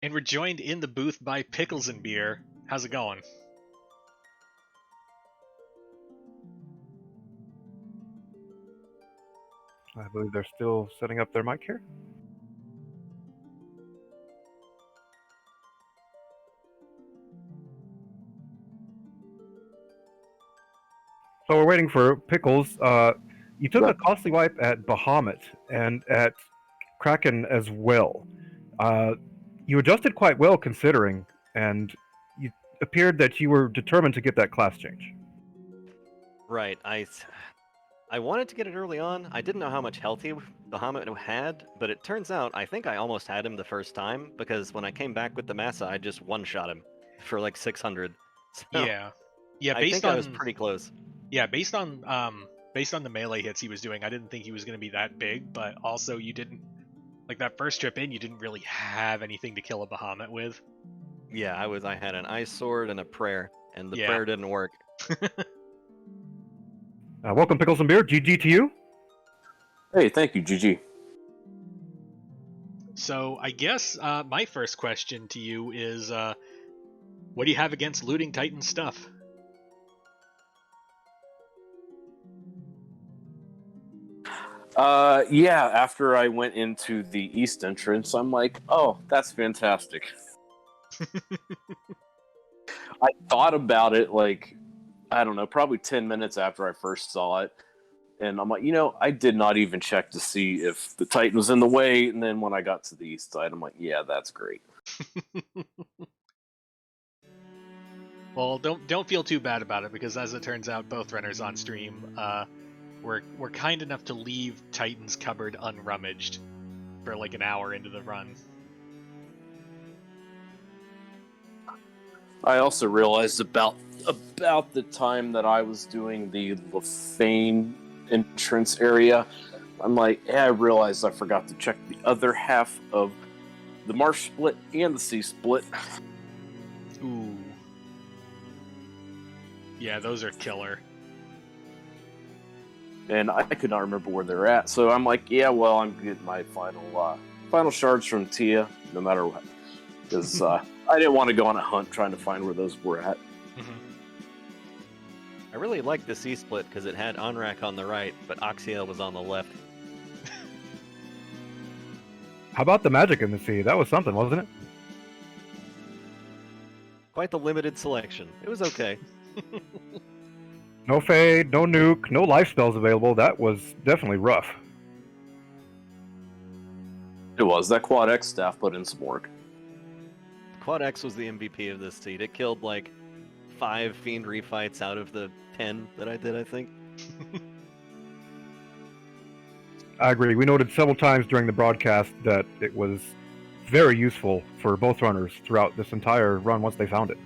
Speaker 1: And we're joined in the booth by Picklesandbeer. How's it going?
Speaker 2: I believe they're still setting up their mic here. So we're waiting for Pickles. You took a costly wipe at Bahamut and at Kraken as well. You adjusted quite well considering, and you appeared that you were determined to get that class change.
Speaker 3: Right. I wanted to get it early on. I didn't know how much health Bahamut had, but it turns out I think I almost had him the first time, because when I came back with the Massa, I just one-shot him for like 600. So
Speaker 1: Yeah. Yeah,
Speaker 3: I think I was pretty close.
Speaker 1: Yeah, based on the melee hits he was doing, I didn't think he was going to be that big, but also you didn't, like that first trip in, you didn't really have anything to kill a Bahamut with.
Speaker 3: Yeah, I had an ice sword and a prayer, and the prayer didn't work.
Speaker 2: Welcome, Picklesandbeer. GG to you.
Speaker 4: Hey, thank you, GG.
Speaker 1: So I guess my first question to you is, what do you have against looting Titan stuff?
Speaker 4: Yeah, after I went into the east entrance, I'm like, oh, that's fantastic. I thought about it, like, I don't know, probably 10 minutes after I first saw it. And I'm like, I did not even check to see if the Titan was in the way. And then when I got to the east side, I'm like, yeah, that's great.
Speaker 1: Well, don't feel too bad about it, because as it turns out, both runners on stream were kind enough to leave Titan's cupboard unrummaged for like an hour into the run.
Speaker 4: I also realized about the time that I was doing the Lefane entrance area, I'm like, I realized I forgot to check the other half of the marsh split and the sea split.
Speaker 1: Ooh. Yeah, those are killer.
Speaker 4: And I could not remember where they're at, so I'm like, yeah, well, I'm getting my final shards from Tia, no matter what, because I didn't want to go on a hunt trying to find where those were at.
Speaker 1: Mm-hmm.
Speaker 3: I really liked the sea split because it had Onrak on the right, but Oxiel was on the left.
Speaker 2: How about the magic in the sea? That was something, wasn't it?
Speaker 3: Quite the limited selection. It was okay.
Speaker 2: No fade, no nuke, no life spells available. That was definitely rough.
Speaker 4: It was. That Quad X staff put in some work.
Speaker 3: Quad X was the MVP of this seed. It killed like 5 Fiend refights out of the 10 that I did, I think.
Speaker 2: I agree. We noted several times during the broadcast that it was very useful for both runners throughout this entire run once they found it.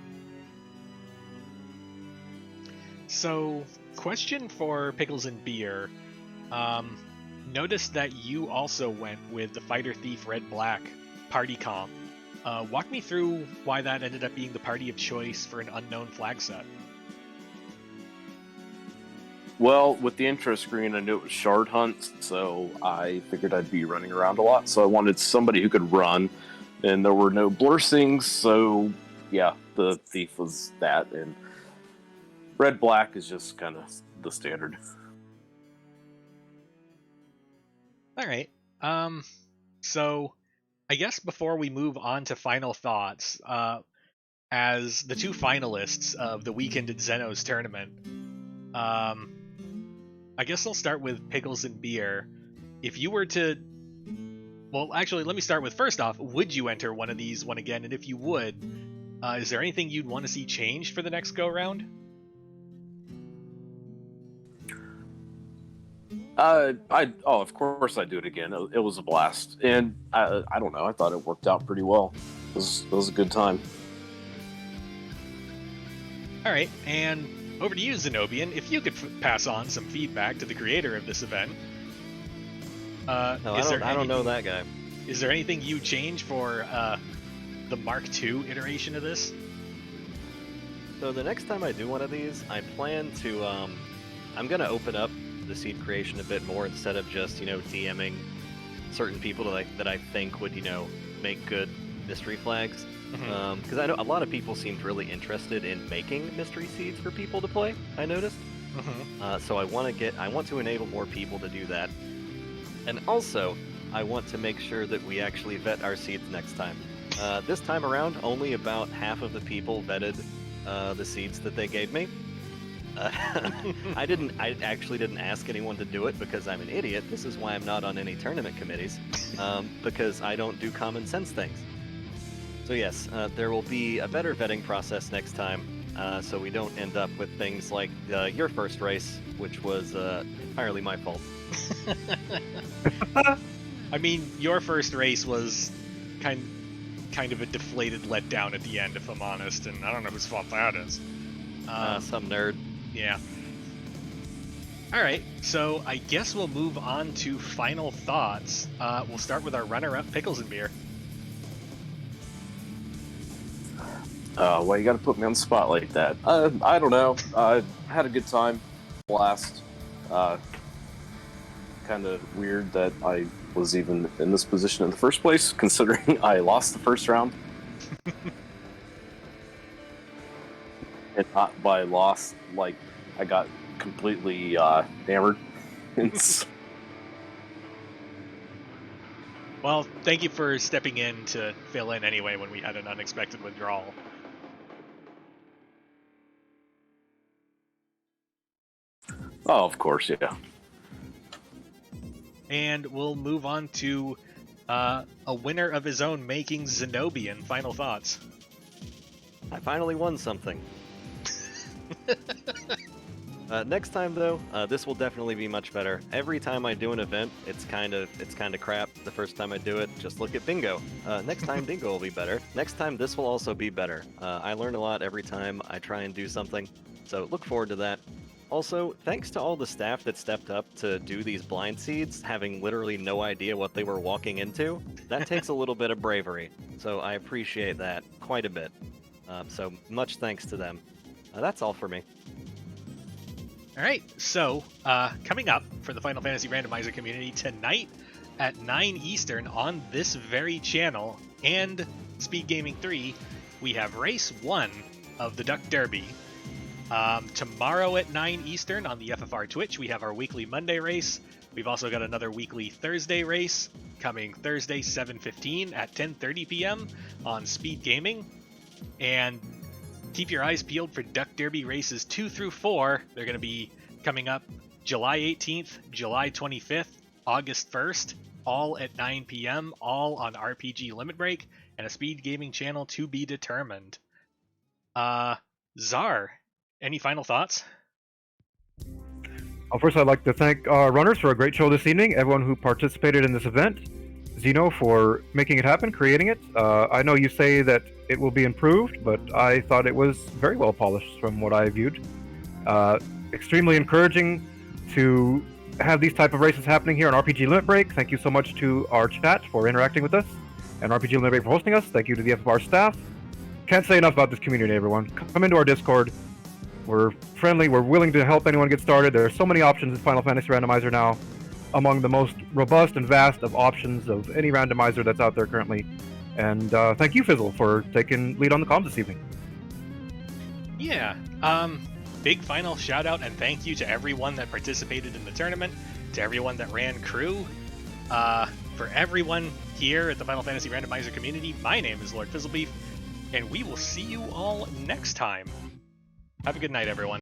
Speaker 1: So, question for Pickles and Beer. Noticed that you also went with the Fighter Thief Red Black party comp. Walk me through why that ended up being the party of choice for an unknown flag set.
Speaker 4: Well, with the intro screen, I knew it was Shard Hunt, so I figured I'd be running around a lot. So I wanted somebody who could run, and there were no blursings, so yeah, the Thief was that, and Red Black is just kind of the standard.
Speaker 1: All right. So I guess before we move on to final thoughts, as the two finalists of the Weekend at Zen0's tournament, I guess I'll start with Pickles and Beer. If you were to... Well, actually, let me start with, first off, would you enter one of these one again? And if you would, is there anything you'd want to see changed for the next go-round?
Speaker 4: Of course I'd do it again. It was a blast. And I don't know, I thought it worked out pretty well. It was a good time.
Speaker 1: All right, and over to you, Zen0bian. If you could pass on some feedback to the creator of this event.
Speaker 3: No, I don't know that guy.
Speaker 1: Is there anything you change for the Mark II iteration of this?
Speaker 3: So the next time I do one of these, I plan to, I'm going to open up the seed creation a bit more instead of just, DMing certain people that I think would, make good mystery flags. Because I know a lot of people seemed really interested in making mystery seeds for people to play, I noticed. So I want to enable more people to do that. And also, I want to make sure that we actually vet our seeds next time. This time around, only about half of the people vetted the seeds that they gave me. I actually didn't ask anyone to do it because I'm an idiot. This is why I'm not on any tournament committees, because I don't do common sense things. So yes, there will be a better vetting process next time, so we don't end up with things like your first race, which was entirely my fault.
Speaker 1: I mean, your first race was kind of a deflated letdown at the end, if I'm honest, and I don't know whose fault that is.
Speaker 3: Some nerd.
Speaker 1: Yeah. All right, so I guess we'll move on to final thoughts. We'll start with our runner-up, Pickles and Beer.
Speaker 4: Well, you gotta put me on the spot like that. I don't know. I had a good time. Blast. Kind of weird that I was even in this position in the first place, considering I lost the first round. And not by loss, like, I got completely hammered.
Speaker 1: Well, thank you for stepping in to fill in anyway when we had an unexpected withdrawal.
Speaker 4: Oh, of course, yeah.
Speaker 1: And we'll move on to a winner of his own making, Zen0bian. Final thoughts.
Speaker 3: I finally won something. Next time though, this will definitely be much better. Every time I do an event, it's kind of crap. The first time I do it, just look at bingo. Next time bingo will be better. Next time this will also be better. I learn a lot every time I try and do something, so look forward to that. Also, thanks to all the staff that stepped up to do these blind seeds, having literally no idea what they were walking into. That takes a little bit of bravery, so I appreciate that quite a bit. So much thanks to them. That's all for me.
Speaker 1: All right, so coming up for the Final Fantasy Randomizer community tonight at 9 Eastern on this very channel and Speed Gaming 3, we have Race 1 of the Duck Derby. Tomorrow at 9 Eastern on the FFR Twitch, we have our weekly Monday race. We've also got another weekly Thursday race coming Thursday 7:15 at 10:30 p.m. on Speed Gaming. And keep your eyes peeled for Duck Derby races 2 through 4. They're going to be coming up July 18th, July 25th, August 1st, all at 9 p.m., all on RPG Limit Break and a Speed Gaming channel to be determined. Czar, any final thoughts?
Speaker 2: Well, first, I'd like to thank our runners for a great show this evening, everyone who participated in this event, Zen0 for making it happen, creating it. I know you say that it will be improved, but I thought it was very well polished from what I viewed. Extremely encouraging to have these type of races happening here on RPG Limit Break. Thank you so much to our chat for interacting with us, and RPG Limit Break for hosting us. Thank you to the FFR staff. Can't say enough about this community, everyone. Come into our Discord. We're friendly. We're willing to help anyone get started. There are so many options in Final Fantasy Randomizer now, among the most robust and vast of options of any randomizer that's out there currently. And thank you, Fizzle, for taking lead on the comms this evening.
Speaker 1: Yeah. Big final shout out and thank you to everyone that participated in the tournament, to everyone that ran crew. For everyone here at the Final Fantasy Randomizer community, my name is Lord Fizzlebeef, and we will see you all next time. Have a good night, everyone.